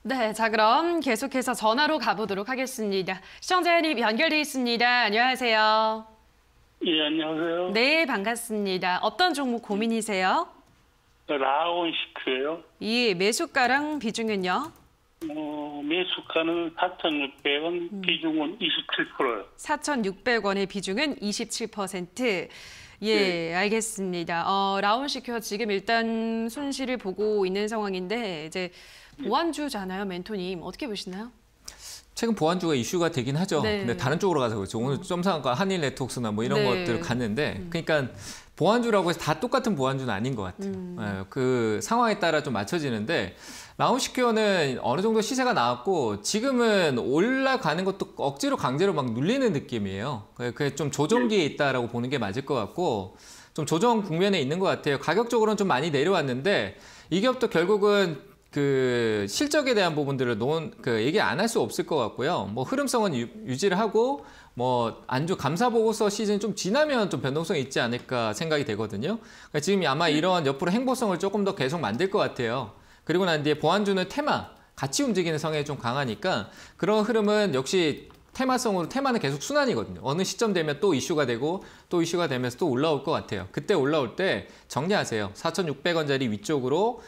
네, 자 그럼 계속해서 전화로 가보도록 하겠습니다. 시청자님 연결돼 있습니다. 안녕하세요. 예, 안녕하세요. 네, 반갑습니다. 어떤 종목 고민이세요? 라온시크예요. 이 매수가랑 비중은요? 매수가는 4,600원, 비중은 27%요. 4,600원의 비중은 27%. 예, 알겠습니다. 라온시큐어 지금 일단 손실을 보고 있는 상황인데 이제 보완주잖아요, 멘토님. 어떻게 보시나요? 최근 보완주가 이슈가 되긴 하죠. 네. 근데 다른 쪽으로 가서 그렇죠. 오늘 점상과 한일 네트워크나 뭐 이런 네. 것들 갔는데 그러니까 보완주라고 해서 다 똑같은 보완주는 아닌 것 같아요. 예, 그 상황에 따라 좀 맞춰지는데 라온시큐어는 어느 정도 시세가 나왔고 지금은 올라가는 것도 억지로 강제로 막 눌리는 느낌이에요. 그게 좀 조정기에 있다라고 보는 게 맞을 것 같고 좀 조정 국면에 있는 것 같아요. 가격적으로는 좀 많이 내려왔는데 이 기업도 결국은 그 실적에 대한 부분들을 얘기 안 할 수 없을 것 같고요. 뭐 흐름성은 유지를 하고 뭐 안주 감사 보고서 시즌 좀 지나면 좀 변동성이 있지 않을까 생각이 되거든요. 그러니까 지금 아마 이런 옆으로 행보성을 조금 더 계속 만들 것 같아요. 그리고 난 뒤에 보완주는 테마, 같이 움직이는 성향이 좀 강하니까 그런 흐름은 역시 테마성으로 테마는 계속 순환이거든요. 어느 시점 되면 또 이슈가 되고 또 이슈가 되면서 또 올라올 것 같아요. 그때 올라올 때 정리하세요. 4,600원짜리 위쪽으로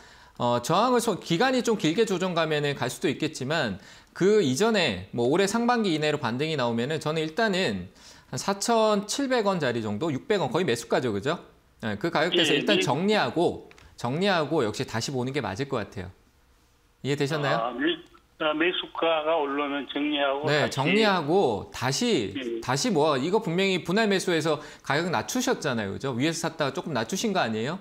저항을 기간이 좀 길게 조정 가면은 갈 수도 있겠지만 그 이전에 뭐 올해 상반기 이내로 반등이 나오면은 저는 일단은 한 4,700원짜리 정도, 600원 거의 매수가죠, 그죠? 네, 그 가격대에서 일단 정리하고 역시 다시 보는 게 맞을 것 같아요. 이해되셨나요? 매수가가 올라오면 정리하고. 네, 정리하고 다시 뭐 이거 분명히 분할 매수해서 가격 낮추셨잖아요, 그죠? 위에서 샀다가 조금 낮추신 거 아니에요?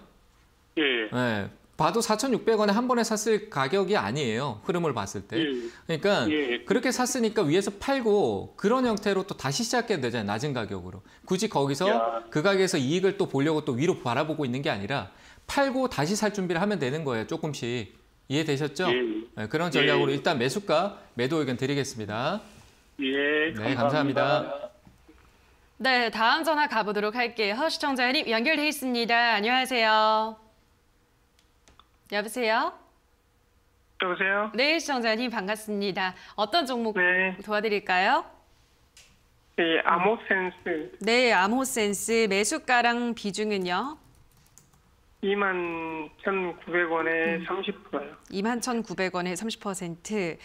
예. 네. 봐도 4,600원에 한 번에 샀을 가격이 아니에요. 흐름을 봤을 때. 그러니까 그렇게 샀으니까 위에서 팔고 그런 형태로 또 다시 시작해야 되잖아요. 낮은 가격으로. 굳이 거기서 그 가격에서 이익을 또 보려고 또 위로 바라보고 있는 게 아니라 팔고 다시 살 준비를 하면 되는 거예요. 조금씩. 이해되셨죠? 네, 그런 전략으로 일단 매수가, 매도 의견 드리겠습니다. 네, 감사합니다. 네, 다음 전화 가보도록 할게요. 시청자님 연결돼 있습니다. 안녕하세요. 여보세요? 여보세요? 네, 시청자님 반갑습니다. 어떤 종목 네. 도와드릴까요? 네, 아모센스 네, 아모센스 매수가랑 비중은요? 21,900원에 30%요. 21,900원에 30%.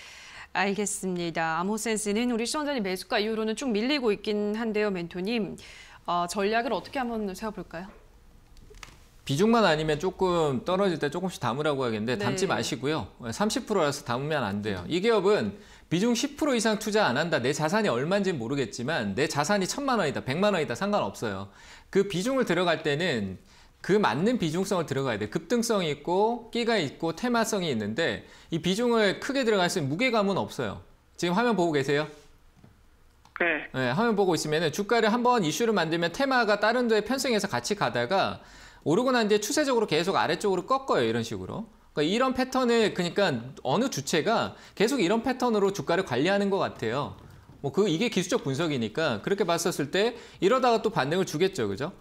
알겠습니다. 아모센스는 우리 시청자님 매수가 이후로는 쭉 밀리고 있긴 한데요, 멘토님. 전략을 어떻게 한번 세워볼까요? 비중만 아니면 조금 떨어질 때 조금씩 담으라고 하겠는데 네. 담지 마시고요. 30%라서 담으면 안 돼요. 이 기업은 비중 10% 이상 투자 안 한다. 내 자산이 얼마인지는 모르겠지만 내 자산이 1,000만 원이다, 100만 원이다 상관없어요. 그 비중을 들어갈 때는 그 맞는 비중성을 들어가야 돼. 급등성이 있고 끼가 있고 테마성이 있는데 이 비중을 크게 들어갈 수 있는 무게감은 없어요. 지금 화면 보고 계세요? 네. 네, 화면 보고 있으면 주가를 한번 이슈를 만들면 테마가 다른 데에 편승해서 같이 가다가 오르고 난 뒤에 추세적으로 계속 아래쪽으로 꺾어요. 이런 식으로. 그러니까 이런 패턴을 그러니까 어느 주체가 계속 이런 패턴으로 주가를 관리하는 것 같아요. 뭐 이게 기술적 분석이니까 그렇게 봤었을 때 이러다가 또 반등을 주겠죠. 그죠?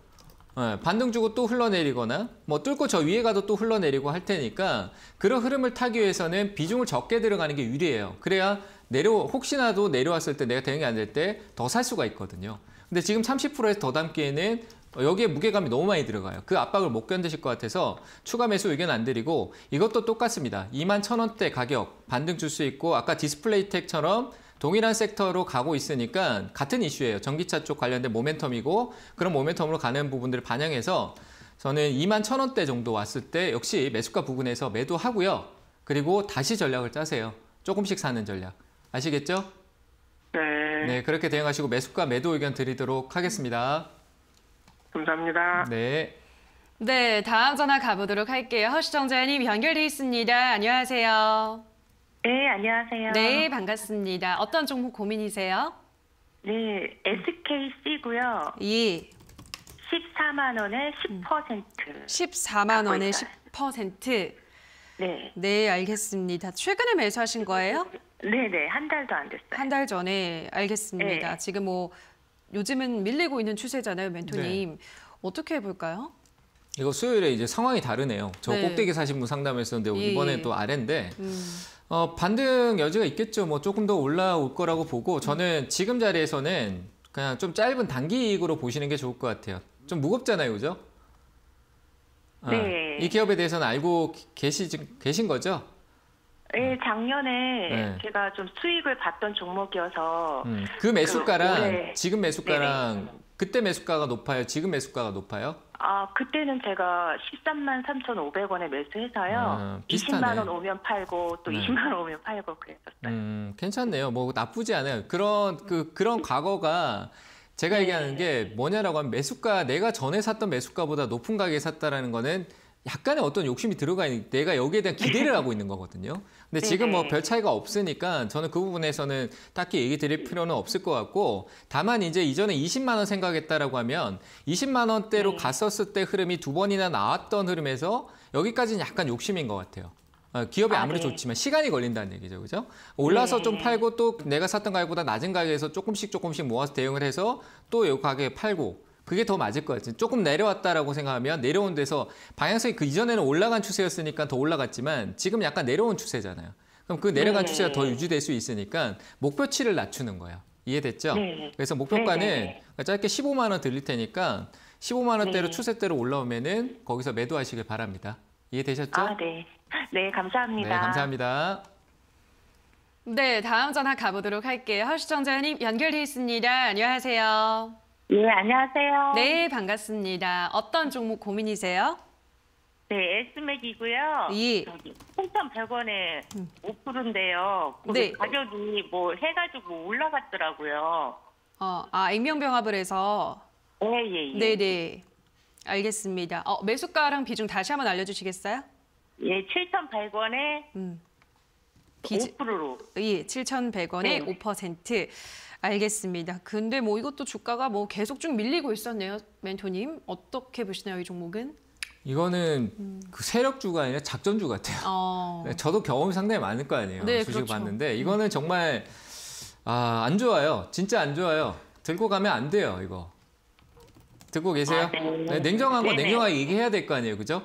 네, 반등 주고 또 흘러내리거나 뭐 뚫고 저 위에 가도 또 흘러내리고 할 테니까 그런 흐름을 타기 위해서는 비중을 적게 들어가는 게 유리해요. 그래야 혹시나도 내려왔을 때 내가 대응이 안 될 때 더 살 수가 있거든요. 근데 지금 30%에서 더 담기에는 여기에 무게감이 너무 많이 들어가요. 그 압박을 못 견디실 것 같아서 추가 매수 의견 안 드리고 이것도 똑같습니다. 21,000원대 가격 반등 줄 수 있고 아까 디스플레이텍처럼 동일한 섹터로 가고 있으니까 같은 이슈예요. 전기차 쪽 관련된 모멘텀이고 그런 모멘텀으로 가는 부분들을 반영해서 저는 21,000원대 정도 왔을 때 역시 매수가 부근에서 매도하고요. 그리고 다시 전략을 짜세요. 조금씩 사는 전략. 아시겠죠? 네, 그렇게 대응하시고 매수가 매도 의견 드리도록 하겠습니다. 감사합니다. 네. 네, 다음 전화 가보도록 할게요. 시청자님 연결돼 있습니다. 안녕하세요. 네, 안녕하세요. 네, 반갑습니다. 어떤 종목 고민이세요? 네, SKC고요. 예. 14만 원에 10%. 14만 원에 있어요. 10%. 네. 네, 알겠습니다. 최근에 매수하신 거예요? 네네, 한 달도 안 됐어요. 한 달 전에. 알겠습니다. 네. 지금 뭐 요즘은 밀리고 있는 추세잖아요, 멘토님. 어떻게 해볼까요? 이거 수요일에 이제 상황이 다르네요. 저 네. 꼭대기 사신 분 상담했었는데 예. 이번에 또 아래인데 반등 여지가 있겠죠. 뭐 조금 더 올라올 거라고 보고 저는 지금 자리에서는 그냥 좀 짧은 단기 이익으로 보시는 게 좋을 것 같아요. 좀 무겁잖아요, 그죠? 네. 이 기업에 대해서는 알고 계신 거죠? 네, 작년에 네. 제가 좀 수익을 봤던 종목이어서 그 매수가랑 올해- 지금 매수가랑 그때 매수가가 높아요? 지금 매수가가 높아요? 그때는 제가 13만 3,500원에 매수해서요. 비슷하네. 20만 원 오면 팔고 또 네. 20만 원 오면 팔고 그랬었어요. 괜찮네요. 뭐 나쁘지 않아요. 그런 과거가 제가 얘기하는 게 뭐냐라고 하면 매수가 내가 전에 샀던 매수가보다 높은 가격에 샀다라는 거는 약간의 어떤 욕심이 들어가 있는 내가 여기에 대한 기대를 하고 있는 거거든요. 근데 지금 뭐 별 차이가 없으니까 저는 그 부분에서는 딱히 얘기 드릴 필요는 없을 것 같고 다만 이제 이전에 20만 원 생각했다라고 하면 20만 원대로 갔었을 때 흐름이 두 번이나 나왔던 흐름에서 여기까지는 약간 욕심인 것 같아요. 기업이 아무리 네. 좋지만 시간이 걸린다는 얘기죠. 그죠? 올라서 네. 좀 팔고 또 내가 샀던 가격보다 낮은 가격에서 조금씩 모아서 대응을 해서 또 이 가격에 팔고 그게 더 맞을 것 같아요. 조금 내려왔다라고 생각하면 내려온 데서 방향성이 그 이전에는 올라간 추세였으니까 더 올라갔지만 지금 약간 내려온 추세잖아요. 그럼 그 내려간 네. 추세가 더 유지될 수 있으니까 목표치를 낮추는 거예요. 이해됐죠? 네. 그래서 목표가는 네. 짧게 15만 원 드릴 테니까 15만 원대로 네. 추세대로 올라오면은 거기서 매도하시길 바랍니다. 이해되셨죠? 아, 네. 네, 감사합니다. 네, 감사합니다. 네, 다음 전화 가보도록 할게요. 허시청자님 연결돼 있습니다. 안녕하세요. 네, 안녕하세요. 네, 반갑습니다. 어떤 종목 고민이세요? 네, S맥이고요. 예. 3,100원에 5%인데요. 네. 가격이 뭐 해가지고 올라갔더라고요. 익명병합을 해서. 예. 네네. 알겠습니다. 매수가랑 비중 다시 한번 알려주시겠어요? 예, 7,100원에 음. 5%로. 예, 7,100원에 네. 5%. 알겠습니다. 근데 뭐 이것도 주가가 뭐 계속 쭉 밀리고 있었네요. 멘토님. 어떻게 보시나요, 이 종목은? 이거는 그 세력주가 아니라 작전주 같아요. 저도 경험이 상당히 많을 거 아니에요. 네, 주식을 그렇죠. 봤는데 이거는 정말 안 좋아요. 진짜 안 좋아요. 들고 가면 안 돼요, 이거. 듣고 계세요? 네, 냉정한 거 네네. 냉정하게 얘기해야 될 거 아니에요, 그죠?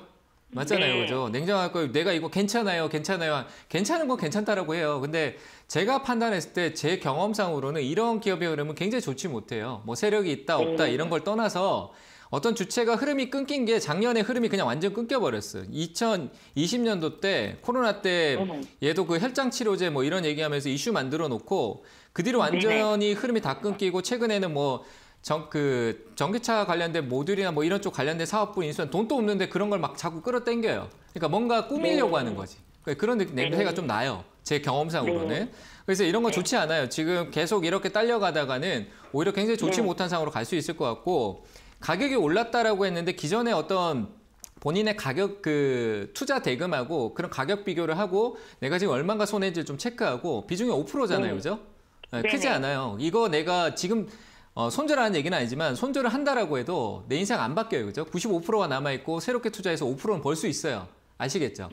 맞잖아요, 네. 그죠? 냉정할 거 내가 이거 괜찮아요. 괜찮은 건 괜찮다라고 해요. 근데 제가 판단했을 때 제 경험상으로는 이런 기업의 흐름은 굉장히 좋지 못해요. 뭐 세력이 있다 없다 이런 걸 떠나서 어떤 주체가 흐름이 끊긴 게 작년에 흐름이 그냥 완전 끊겨버렸어요. 2020년도 때 코로나 때 얘도 그 혈장 치료제 뭐 이런 얘기하면서 이슈 만들어 놓고 그 뒤로 완전히 흐름이 다 끊기고 최근에는 뭐 전기차 관련된 모듈이나 뭐 이런 쪽 관련된 사업부 인수한 돈도 없는데 그런 걸 막 자꾸 끌어당겨요. 그러니까 뭔가 꾸미려고 하는 거지. 그런 냄새가 좀 나요. 제 경험상으로는. 그래서 이런 거 좋지 않아요. 지금 계속 이렇게 딸려가다가는 오히려 굉장히 좋지 못한 상황으로 갈 수 있을 것 같고 가격이 올랐다라고 했는데 기존에 어떤 본인의 가격 투자 대금하고 그런 가격 비교를 하고 내가 지금 얼마가 손해인지 좀 체크하고 비중이 5%잖아요. 그죠? 크지 않아요. 이거 내가 지금 손절하는 얘기는 아니지만 손절을 한다라고 해도 내 인생 안 바뀌어요. 그죠? 95%가 남아있고 새롭게 투자해서 5%는 벌 수 있어요. 아시겠죠?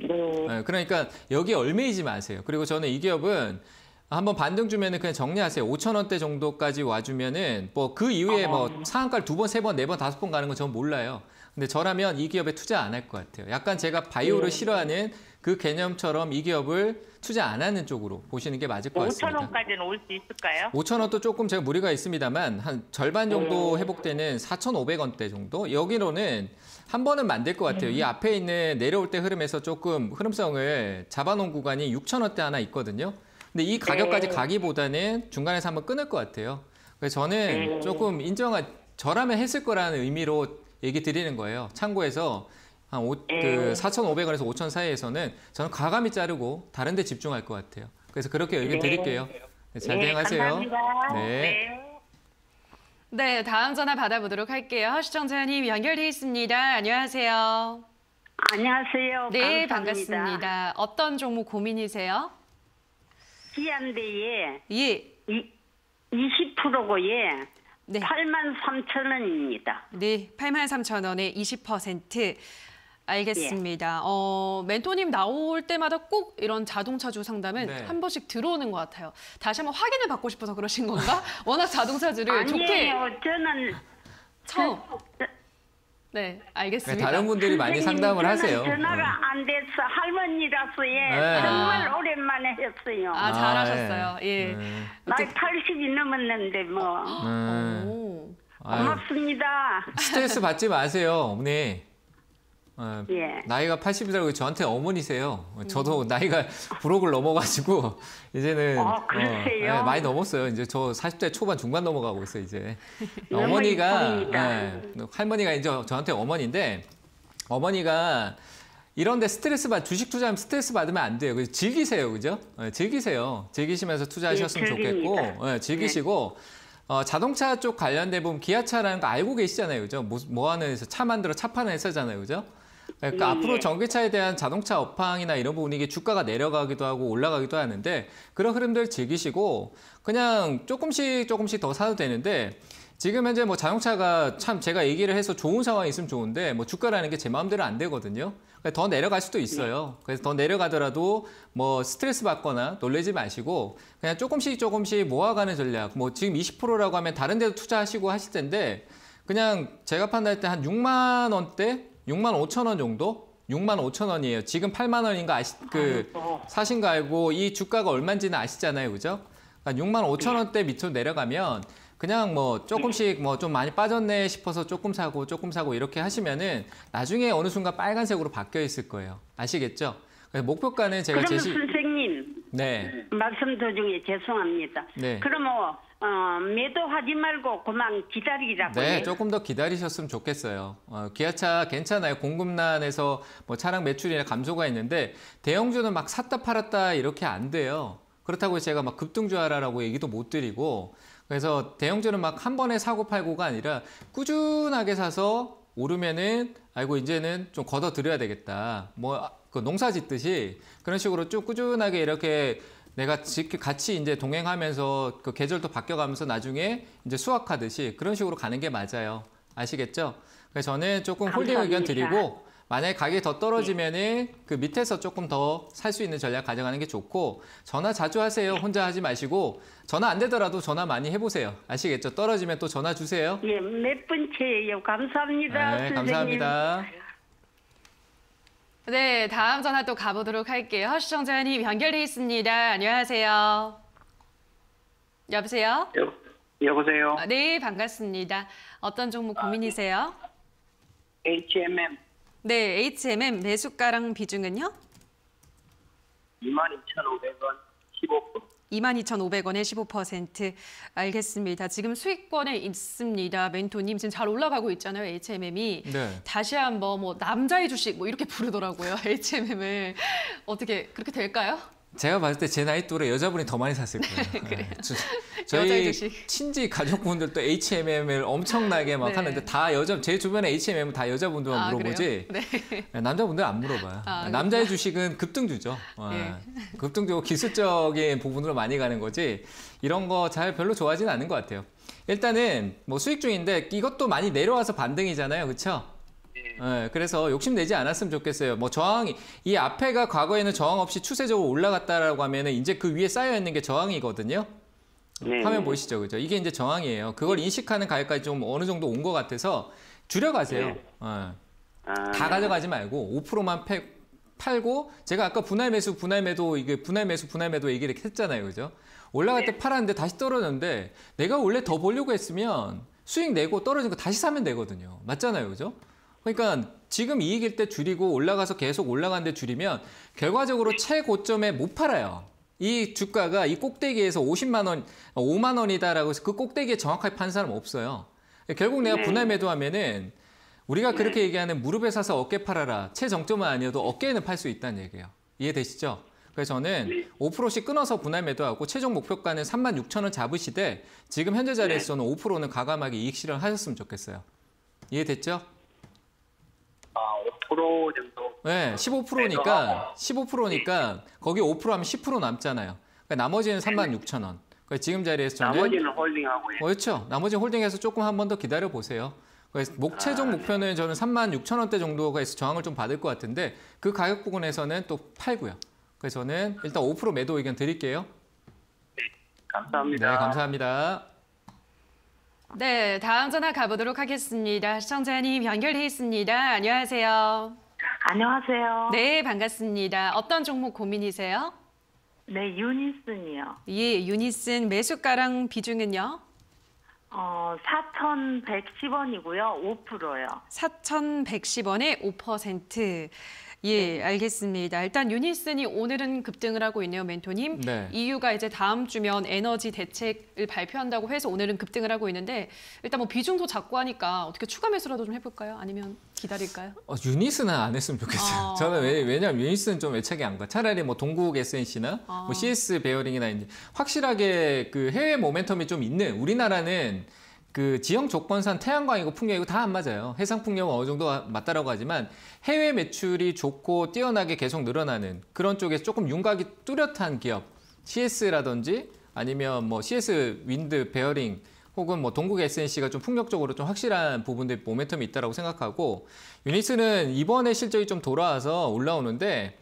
그러니까 여기에 얽매이지 마세요. 그리고 저는 이 기업은 한번 반등 주면은 그냥 정리하세요. 5,000원대 정도까지 와주면은 뭐 그 이후에 뭐 상한가를 2번, 3번, 4번, 5번 가는 건 전 몰라요. 근데 저라면 이 기업에 투자 안 할 것 같아요. 약간 제가 바이오를 싫어하는 그 개념처럼 이 기업을 투자 안 하는 쪽으로 보시는 게 맞을 것 같습니다. 5,000원까지는 올 수 있을까요? 5,000원도 조금 제가 무리가 있습니다만 한 절반 정도 회복되는 4,500원대 정도? 여기로는 한 번은 만들 것 같아요. 이 앞에 있는 내려올 때 흐름에서 조금 흐름성을 잡아놓은 구간이 6,000원대 하나 있거든요. 근데 이 가격까지 가기보다는 중간에서 한번 끊을 것 같아요. 그래서 저는 조금 저라면 했을 거라는 의미로 얘기 드리는 거예요. 참고해서 한 4,500원에서 5,000 사이에서는 저는 과감히 자르고 다른 데 집중할 것 같아요. 그래서 그렇게 의견 드릴게요. 네, 잘 대응하세요. 감사합니다. 네. 네, 다음 전화 받아보도록 할게요. 허시청자님 연결돼 있습니다. 안녕하세요. 안녕하세요. 네, 감사합니다. 반갑습니다. 어떤 종목 고민이세요? 기안대에 예. 20%고 예. 네. 83,000원입니다. 네, 83,000원에 20%. 알겠습니다. 멘토님 나올 때마다 꼭 이런 자동차주 상담은 네. 한 번씩 들어오는 것 같아요. 다시 한번 확인을 받고 싶어서 그러신 건가? 워낙 자동차주를 좋게 아니에요. 저는 처음. 네, 알겠습니다. 다른 분들이 많이 상담을 하세요. 전화가 안 돼서 할머니라서 예. 네. 정말 오랜만에 했어요. 잘하셨어요. 예. 나이 80이 넘었는데 뭐 오. 아유, 고맙습니다. 스트레스 받지 마세요, 어머니. 예. 나이가 80이라고 저한테 어머니세요. 저도 나이가 부록을 넘어가지고 이제는 그러세요? 네, 많이 넘었어요. 이제 저 40대 초반 중반 넘어가고 있어요. 이제 너무 어머니가 이쁩니다. 할머니가 이제 저한테 어머니인데 어머니가 이런데 주식 투자하면 스트레스 받으면 안 돼요. 그래서 즐기세요, 그죠? 즐기세요. 즐기시면서 투자하셨으면 좋겠고 즐기시고. 자동차 쪽 관련돼 보면 기아차라는 거 알고 계시잖아요, 그죠? 뭐 하는 회사, 차 만들어 차 파는 회사잖아요, 그죠? 그러니까 앞으로 전기차에 대한 자동차 업황이나 이런 부분이 이게 주가가 내려가기도 하고 올라가기도 하는데 그런 흐름들 즐기시고 그냥 조금씩 더 사도 되는데 지금 현재 뭐 자동차가 참 제가 얘기를 해서 좋은 상황이 있으면 좋은데 뭐 주가라는 게 제 마음대로 안 되거든요. 더 내려갈 수도 있어요. 그래서 더 내려가더라도 뭐 스트레스 받거나 놀라지 마시고 그냥 조금씩 모아가는 전략. 뭐 지금 20%라고 하면 다른 데도 투자하시고 하실 텐데 그냥 제가 판단할 때 한 6만 원대, 6만 5천 원 정도? 6만 5천 원이에요. 지금 8만 원인가 사신 거 알고 이 주가가 얼마인지는 아시잖아요. 그죠? 그러니까 6만 5천 원대 밑으로 내려가면 그냥 뭐 조금씩 뭐 좀 많이 빠졌네 싶어서 조금 사고 이렇게 하시면은 나중에 어느 순간 빨간색으로 바뀌어 있을 거예요. 아시겠죠? 그래서 목표가는 제가 그러면 선생님 네. 말씀 도중에 죄송합니다. 네. 그러면 매도하지 말고 그만 기다리라고요. 네, 조금 더 기다리셨으면 좋겠어요. 기아차 괜찮아요. 공급난에서 뭐 차량 매출이나 감소가 있는데 대형주는 막 샀다 팔았다 이렇게 안 돼요. 그렇다고 제가 막 급등주하라라고 얘기도 못 드리고 그래서 대형주는 막 한 번에 사고 팔고가 아니라 꾸준하게 사서 오르면은 아이고 이제는 좀 걷어 들여야 되겠다. 뭐 그 농사 짓듯이 그런 식으로 쭉 꾸준하게 이렇게 내가 같이 이제 동행하면서 그 계절도 바뀌어가면서 나중에 이제 수확하듯이 그런 식으로 가는 게 맞아요. 아시겠죠? 그래서 저는 조금 홀딩 의견 드리고 만약에 가격이 더 떨어지면은 그 밑에서 조금 더 살 수 있는 전략 가져가는 게 좋고 전화 자주 하세요. 혼자 하지 마시고 전화 안 되더라도 전화 많이 해보세요. 아시겠죠? 떨어지면 또 전화 주세요. 예, 몇 번째예요. 감사합니다. 네, 선생님. 감사합니다. 네, 다음 전화 또 가보도록 할게요. 시청자님 연결돼 있습니다. 안녕하세요. 여보세요? 여보세요. 네, 반갑습니다. 어떤 종목 고민이세요? HMM 네, HMM 매수가랑 비중은요? 22,500원 15%. 22,500원에 15%. 알겠습니다. 지금 수익권에 있습니다. 멘토님 지금 잘 올라가고 있잖아요. HMM이. 네. 다시 한번 뭐 남자의 주식 뭐 이렇게 부르더라고요. HMM을. 어떻게 그렇게 될까요? 제가 봤을 때 제 나이 또래 여자분이 더 많이 샀을 거예요. 그래요. 저희 여자의 주식. 친지 가족분들도 HMM을 엄청나게 막 네. 하는데 다 제 주변에 HMM은 다 여자분들만 물어보지 그래요? 네. 남자분들은 안 물어봐요. 남자의 주식은 급등주죠. 예. 급등주고 기술적인 부분으로 많이 가는 거지 이런 거 잘 별로 좋아하지는 않는 것 같아요. 일단은 뭐 수익 중인데 이것도 많이 내려와서 반등이잖아요. 그렇죠? 네, 그래서 욕심내지 않았으면 좋겠어요. 뭐 저항이 이 앞에가 과거에는 저항 없이 추세적으로 올라갔다라고 하면은 이제 그 위에 쌓여 있는 게 저항이거든요. 네. 화면 보이시죠, 그죠? 이게 이제 저항이에요. 그걸 인식하는 가격까지 좀 어느 정도 온 것 같아서 줄여가세요. 네. 다 가져가지 말고 5%만 팔고 제가 아까 분할 매수, 분할 매도 이게 분할 매도 얘기를 했잖아요, 그죠? 올라갈 때 팔았는데 다시 떨어졌는데 내가 원래 더 보려고 했으면 수익 내고 떨어진 거 다시 사면 되거든요. 맞잖아요, 그죠? 그러니까 지금 이익일 때 줄이고 올라가서 계속 올라가는데 줄이면 결과적으로 최고점에 못 팔아요. 이 주가가 이 꼭대기에서 50만 원, 5만 원이다라고 해서 그 꼭대기에 정확하게 판 사람 없어요. 결국 내가 분할 매도하면은 우리가 그렇게 얘기하는 무릎에 사서 어깨 팔아라. 최정점은 아니어도 어깨에는 팔 수 있다는 얘기예요. 이해되시죠? 그래서 저는 5%씩 끊어서 분할 매도하고 최종 목표가는 36,000원 잡으시되 지금 현재 자리에서는 5%는 과감하게 이익 실현하셨으면 좋겠어요. 이해됐죠? 5% 정도. 네, 15%니까 거기 5% 하면 10% 남잖아요. 그러니까 나머지는 36,000원. 그러니까 지금 자리에서 저는 나머지는 홀딩하고요. 그렇죠. 나머지 홀딩해서 조금 한 번 더 기다려 보세요. 그래서 최종 목표는 저는 36,000원대 정도가 있어 저항을 좀 받을 것 같은데 그 가격 부분에서는 또 팔고요. 그래서 저는 일단 5% 매도 의견 드릴게요. 감사합니다. 네, 감사합니다. 네, 다음 전화 가보도록 하겠습니다. 시청자님 연결돼 있습니다. 안녕하세요. 안녕하세요. 네, 반갑습니다. 어떤 종목 고민이세요? 네, 유니슨이요. 예, 유니슨 매수가랑 비중은요? 4,110원이고요. 5%요. 4,110원에 5%. 예, 알겠습니다. 일단 유니슨이 오늘은 급등을 하고 있네요, 멘토님. 네. 이유가 이제 다음 주면 에너지 대책을 발표한다고 해서 오늘은 급등을 하고 있는데 일단 뭐 비중도 작고 하니까 어떻게 추가 매수라도 좀 해볼까요? 아니면 기다릴까요? 유니스는 안 했으면 좋겠어요. 저는 왜냐면 유니스는 좀 애착이 안 가. 차라리 뭐 동국 SNC나 뭐 CS 베어링이나 이제 확실하게 그 해외 모멘텀이 좀 있는 우리나라는 그 지형 조건상 태양광이고 풍력이고 다 안 맞아요. 해상 풍력은 어느 정도 맞다라고 하지만 해외 매출이 좋고 뛰어나게 계속 늘어나는 그런 쪽에서 조금 윤곽이 뚜렷한 기업, CS라든지 아니면 뭐 CS 윈드 베어링 혹은 뭐 동국 SNC가 좀 풍력적으로 좀 확실한 부분들 모멘텀이 있다라고 생각하고 유니스는 이번에 실적이 좀 돌아와서 올라오는데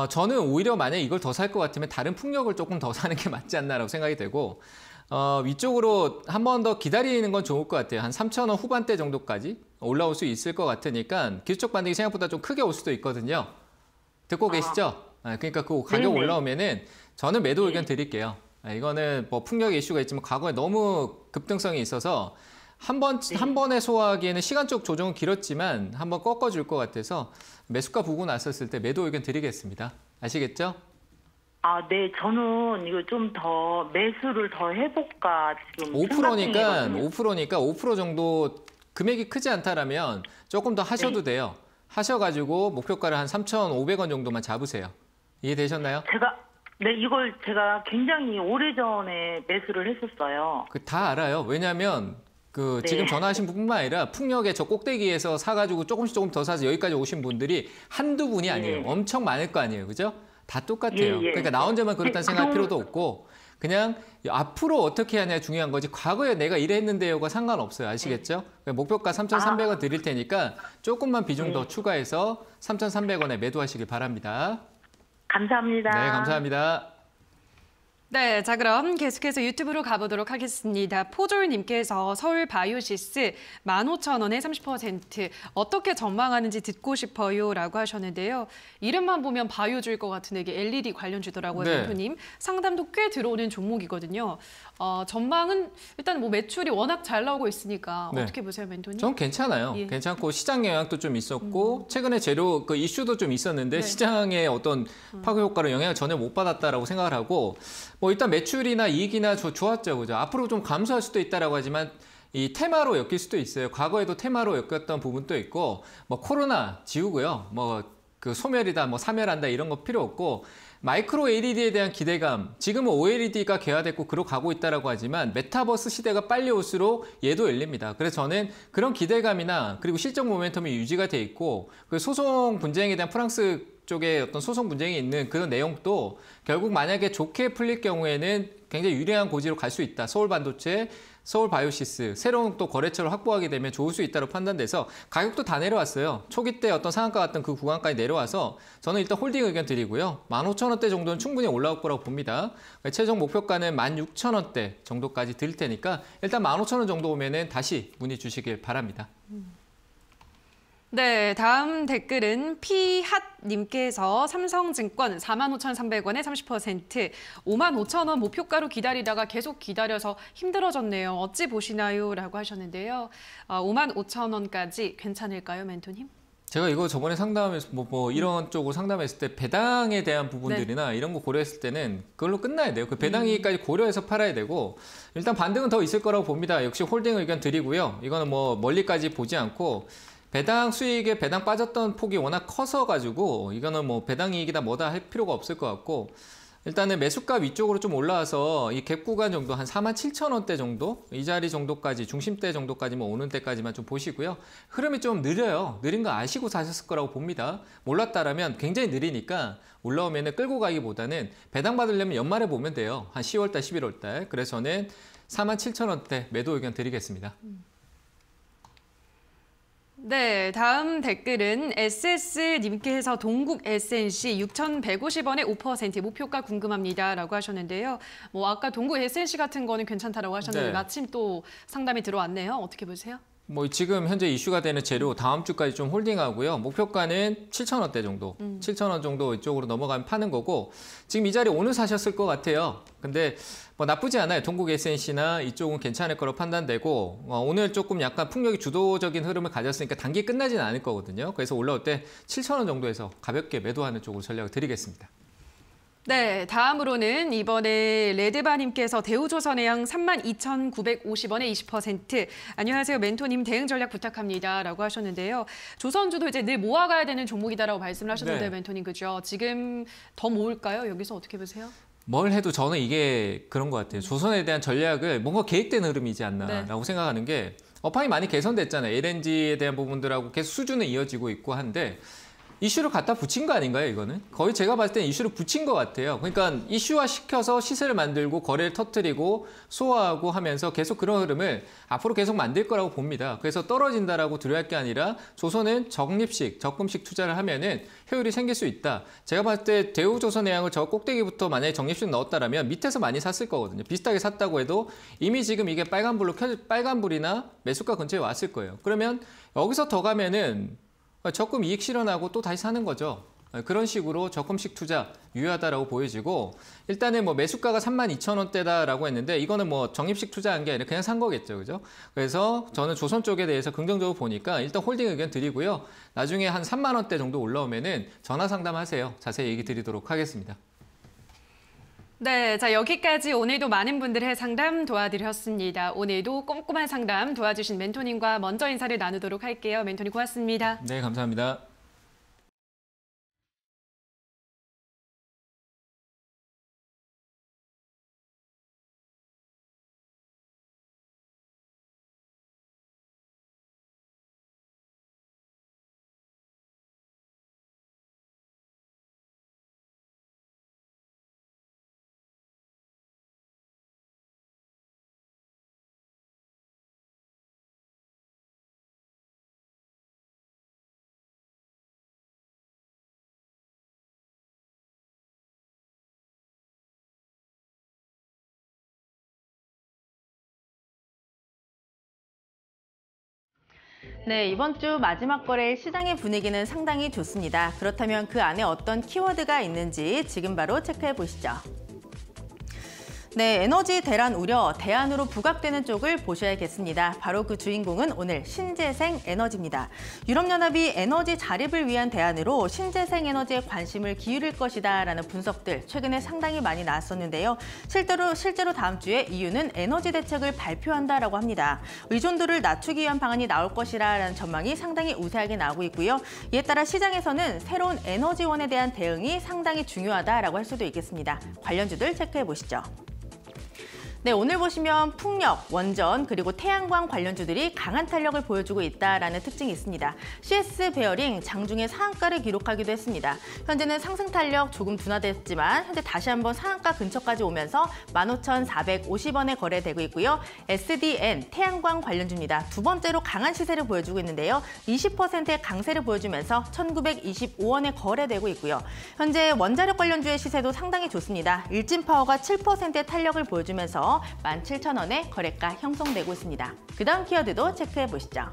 저는 오히려 만약에 이걸 더 살 것 같으면 다른 풍력을 조금 더 사는 게 맞지 않나라고 생각이 되고 위쪽으로 한 번 더 기다리는 건 좋을 것 같아요. 한 3,000원 후반대 정도까지 올라올 수 있을 것 같으니까 기술적 반등이 생각보다 좀 크게 올 수도 있거든요. 듣고 계시죠? 그러니까 그 가격 네네. 올라오면은 저는 매도 의견 드릴게요. 이거는 뭐 풍력 이슈가 있지만 과거에 너무 급등성이 있어서 한 번에 소화하기에는 시간적 조정은 길었지만 한번 꺾어줄 것 같아서 매수가 보고 나섰을 때 매도 의견 드리겠습니다. 아시겠죠? 네, 저는 이거 좀 더 매수를 더 해볼까 지금 5%니까 5% 정도 금액이 크지 않다라면 조금 더 하셔도 돼요. 하셔가지고 목표가를 한 3,500원 정도만 잡으세요. 이해되셨나요? 이걸 제가 굉장히 오래전에 매수를 했었어요. 다 알아요. 왜냐하면 지금 전화하신 분뿐만 아니라 풍력의 저 꼭대기에서 사가지고 조금 더 사서 여기까지 오신 분들이 한두 분이 아니에요. 엄청 많을 거 아니에요. 그죠? 다 똑같아요. 그러니까 나 혼자만 그렇다는 생각할 필요도 없고 그냥 앞으로 어떻게 하냐 중요한 거지 과거에 내가 이랬는데요가 상관없어요. 아시겠죠? 목표가 3,300원 드릴 테니까 조금만 비중 더 추가해서 3,300원에 매도하시길 바랍니다. 감사합니다. 네, 감사합니다. 네, 자 그럼 계속해서 유튜브로 가보도록 하겠습니다. 포졸님께서 서울 바이오시스 15,000원에 30% 어떻게 전망하는지 듣고 싶어요 라고 하셨는데요. 이름만 보면 바이오주일 것 같은데 이게 LED 관련주더라고요, 네. 멘토님. 상담도 꽤 들어오는 종목이거든요. 전망은 일단 뭐 매출이 워낙 잘 나오고 있으니까 네. 어떻게 보세요, 멘토님? 전 괜찮아요. 예. 괜찮고 시장 영향도 좀 있었고 최근에 재료 이슈도 좀 있었는데 네. 시장의 어떤 파급 효과로 영향을 전혀 못 받았다라고 생각을 하고 뭐 일단 매출이나 이익이나 좋았죠, 그죠? 앞으로 좀 감소할 수도 있다라고 하지만 이 테마로 엮일 수도 있어요. 과거에도 테마로 엮였던 부분도 있고 뭐 코로나 지우고요, 뭐 소멸이다, 뭐 사멸한다 이런 거 필요 없고. 마이크로 LED에 대한 기대감, 지금은 OLED가 개화됐고 그로 가고 있다라고 하지만 메타버스 시대가 빨리 올수록 얘도 열립니다. 그래서 저는 그런 기대감이나 그리고 실적 모멘텀이 유지가 돼 있고 그 소송 분쟁에 대한 프랑스 쪽에 어떤 소송 분쟁이 있는 그런 내용도 결국 만약에 좋게 풀릴 경우에는 굉장히 유리한 고지로 갈 수 있다. 서울 반도체, 서울 바이오시스, 새로운 또 거래처를 확보하게 되면 좋을 수 있다고 판단돼서 가격도 다 내려왔어요. 초기 때 어떤 상한가 같은 그 구간까지 내려와서 저는 일단 홀딩 의견 드리고요. 15,000원대 정도는 충분히 올라올 거라고 봅니다. 최종 목표가는 16,000원대 정도까지 드릴 테니까 일단 15,000원 정도 오면은 다시 문의 주시길 바랍니다. 네, 다음 댓글은 피핫님께서 삼성증권 45,300원에 30%, 55,000원 목표가로 기다리다가 계속 기다려서 힘들어졌네요. 어찌 보시나요? 라고 하셨는데요. 55,000원까지 괜찮을까요, 멘토님? 제가 이거 저번에 상담하면서 이런 쪽으로 상담했을 때 배당에 대한 부분들이나 이런 거 고려했을 때는 그걸로 끝나야 돼요. 그 배당이익까지 고려해서 팔아야 되고 일단 반등은 더 있을 거라고 봅니다. 역시 홀딩 의견 드리고요. 이거는 뭐 멀리까지 보지 않고 배당 수익에 배당 빠졌던 폭이 워낙 커서 가지고 이거는 뭐 배당 이익이다 뭐다 할 필요가 없을 것 같고 일단은 매수가 위쪽으로 좀 올라와서 이 갭 구간 정도 한 47,000원대 정도 이 자리 정도까지 중심대 정도까지만 오는 때까지만 좀 보시고요. 흐름이 좀 느려요. 느린 거 아시고 사셨을 거라고 봅니다. 몰랐다라면 굉장히 느리니까 올라오면은 끌고 가기보다는 배당 받으려면 연말에 보면 돼요. 한 10월달, 11월달. 그래서 저는 47,000원대 매도 의견 드리겠습니다. 네, 다음 댓글은 SS님께서 동국 SNC 6,150원에 5% 목표가 궁금합니다 라고 하셨는데요. 뭐 아까 동국 SNC 같은 거는 괜찮다라고 하셨는데 네. 마침 또 상담이 들어왔네요. 어떻게 보세요? 뭐 지금 현재 이슈가 되는 재료 다음 주까지 좀 홀딩하고요. 목표가는 7,000원대 정도, 7,000원 정도 이쪽으로 넘어가면 파는 거고 지금 이 자리 오늘 사셨을 것 같아요. 근데 뭐 나쁘지 않아요. 동국 SNC나 이쪽은 괜찮을 거로 판단되고 오늘 조금 약간 풍력이 주도적인 흐름을 가졌으니까 단기 끝나지는 않을 거거든요. 그래서 올라올 때 7,000원 정도에서 가볍게 매도하는 쪽으로 전략을 드리겠습니다. 네, 다음으로는 이번에 레드바님께서 대우조선해양 32,950원에 20%. 안녕하세요, 멘토님 대응 전략 부탁합니다 라고 하셨는데요. 조선주도 이제 늘 모아가야 되는 종목이다라고 말씀을 하셨는데 네. 멘토님 그죠? 지금 더 모을까요? 여기서 어떻게 보세요? 뭘 해도 저는 이게 그런 것 같아요. 조선에 대한 전략을 뭔가 계획된 흐름이지 않나라고 생각하는 게 업황이 많이 개선됐잖아요. LNG에 대한 부분들하고 계속 수준은 이어지고 있고 한데 이슈를 갖다 붙인 거 아닌가요, 이거는? 거의 제가 봤을 때 이슈를 붙인 것 같아요. 그러니까 이슈화 시켜서 시세를 만들고 거래를 터뜨리고 소화하고 하면서 계속 그런 흐름을 앞으로 계속 만들 거라고 봅니다. 그래서 떨어진다라고 두려워할 게 아니라 조선은 적립식, 적금식 투자를 하면은 효율이 생길 수 있다. 제가 봤을 때 대우조선해양을 저 꼭대기부터 만약에 적립식 넣었다라면 밑에서 많이 샀을 거거든요. 비슷하게 샀다고 해도 이미 지금 이게 빨간불이나 매수가 근처에 왔을 거예요. 그러면 여기서 더 가면은 적금 이익 실현하고 또 다시 사는 거죠. 그런 식으로 적금식 투자 유효하다라고 보여지고 일단은 뭐 매수가가 32,000원대다라고 했는데 이거는 뭐 적립식 투자한 게 아니라 그냥 산 거겠죠. 그죠? 그래서 저는 조선 쪽에 대해서 긍정적으로 보니까 일단 홀딩 의견 드리고요. 나중에 한 3만 원대 정도 올라오면은 전화 상담하세요. 자세히 얘기 드리도록 하겠습니다. 네, 자 여기까지 오늘도 많은 분들의 상담 도와드렸습니다. 오늘도 꼼꼼한 상담 도와주신 멘토님과 먼저 인사를 나누도록 할게요. 멘토님 고맙습니다. 네, 감사합니다. 네, 이번 주 마지막 거래일 시장의 분위기는 상당히 좋습니다. 그렇다면 그 안에 어떤 키워드가 있는지 지금 바로 체크해 보시죠. 네, 에너지 대란 우려, 대안으로 부각되는 쪽을 보셔야겠습니다. 바로 그 주인공은 오늘 신재생 에너지입니다. 유럽연합이 에너지 자립을 위한 대안으로 신재생 에너지에 관심을 기울일 것이다라는 분석들 최근에 상당히 많이 나왔었는데요. 실제로 다음 주에 EU는 에너지 대책을 발표한다라고 합니다. 의존도를 낮추기 위한 방안이 나올 것이라는 전망이 상당히 우세하게 나오고 있고요. 이에 따라 시장에서는 새로운 에너지원에 대한 대응이 상당히 중요하다라고 할 수도 있겠습니다. 관련주들 체크해 보시죠. 네, 오늘 보시면 풍력, 원전, 그리고 태양광 관련주들이 강한 탄력을 보여주고 있다라는 특징이 있습니다. CS 베어링 장중에 상한가를 기록하기도 했습니다. 현재는 상승 탄력 조금 둔화됐지만 현재 다시 한번 상한가 근처까지 오면서 15,450원에 거래되고 있고요. SDN 태양광 관련주입니다. 두 번째로 강한 시세를 보여주고 있는데요. 20%의 강세를 보여주면서 1,925원에 거래되고 있고요. 현재 원자력 관련주의 시세도 상당히 좋습니다. 일진파워가 7%의 탄력을 보여주면서 17,000원에 거래가 형성되고 있습니다. 그 다음 키워드도 체크해 보시죠.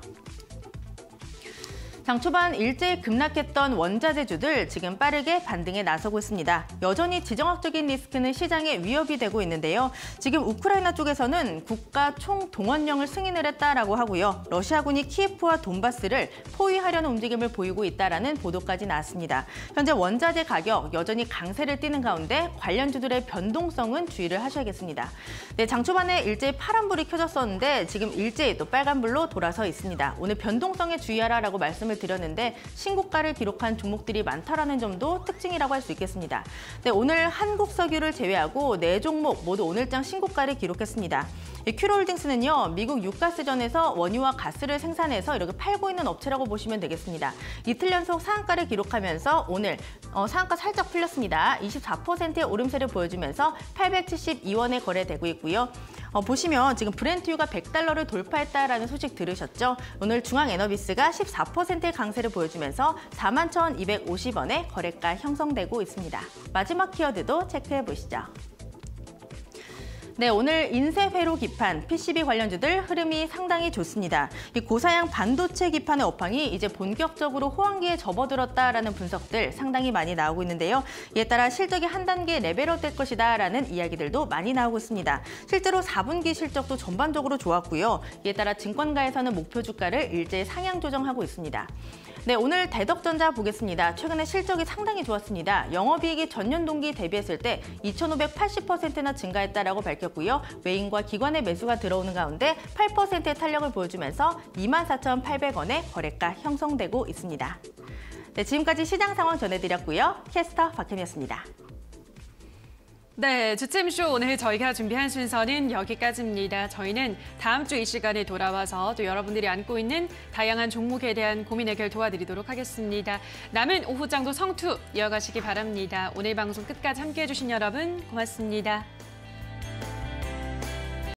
장 초반 일제히 급락했던 원자재주들 지금 빠르게 반등에 나서고 있습니다. 여전히 지정학적인 리스크는 시장에 위협이 되고 있는데요. 지금 우크라이나 쪽에서는 국가 총동원령을 승인을 했다라고 하고요. 러시아군이 키예프와 돈바스를 포위하려는 움직임을 보이고 있다라는 보도까지 나왔습니다. 현재 원자재 가격 여전히 강세를 띠는 가운데 관련주들의 변동성은 주의를 하셔야겠습니다. 네, 장 초반에 일제히 파란불이 켜졌었는데 지금 일제히 또 빨간불로 돌아서 있습니다. 오늘 변동성에 주의하라라고 말씀을 드렸는데 신고가를 기록한 종목들이 많다라는 점도 특징이라고 할 수 있겠습니다. 네, 오늘 한국석유를 제외하고 4종목 모두 오늘장 신고가를 기록했습니다. 큐로홀딩스는요, 미국 유가스전에서 원유와 가스를 생산해서 이렇게 팔고 있는 업체라고 보시면 되겠습니다. 이틀 연속 상한가를 기록하면서 오늘 상한가 살짝 풀렸습니다. 24%의 오름세를 보여주면서 872원에 거래되고 있고요. 보시면 지금 브렌트유가 $100를 돌파했다라는 소식 들으셨죠? 오늘 중앙에너비스가 14%의 강세를 보여주면서 41,250원에 거래가 형성되고 있습니다. 마지막 키워드도 체크해 보시죠. 네, 오늘 인쇄회로 기판, PCB 관련주들 흐름이 상당히 좋습니다. 이 고사양 반도체 기판의 업황이 이제 본격적으로 호황기에 접어들었다라는 분석들 상당히 많이 나오고 있는데요. 이에 따라 실적이 한 단계 레벨업 될 것이다라는 이야기들도 많이 나오고 있습니다. 실제로 4분기 실적도 전반적으로 좋았고요. 이에 따라 증권가에서는 목표 주가를 일제히 상향 조정하고 있습니다. 네, 오늘 대덕전자 보겠습니다. 최근에 실적이 상당히 좋았습니다. 영업이익이 전년 동기 대비했을 때 2,580%나 증가했다라고 밝혔고요. 외인과 기관의 매수가 들어오는 가운데 8%의 탄력을 보여주면서 24,800원에 거래가 형성되고 있습니다. 네, 지금까지 시장 상황 전해드렸고요. 캐스터 박현이었습니다. 네, 주챔쇼 오늘 저희가 준비한 순서는 여기까지입니다. 저희는 다음 주 이 시간에 돌아와서 또 여러분들이 안고 있는 다양한 종목에 대한 고민 해결 도와드리도록 하겠습니다. 남은 오후장도 성투 이어가시기 바랍니다. 오늘 방송 끝까지 함께해 주신 여러분 고맙습니다.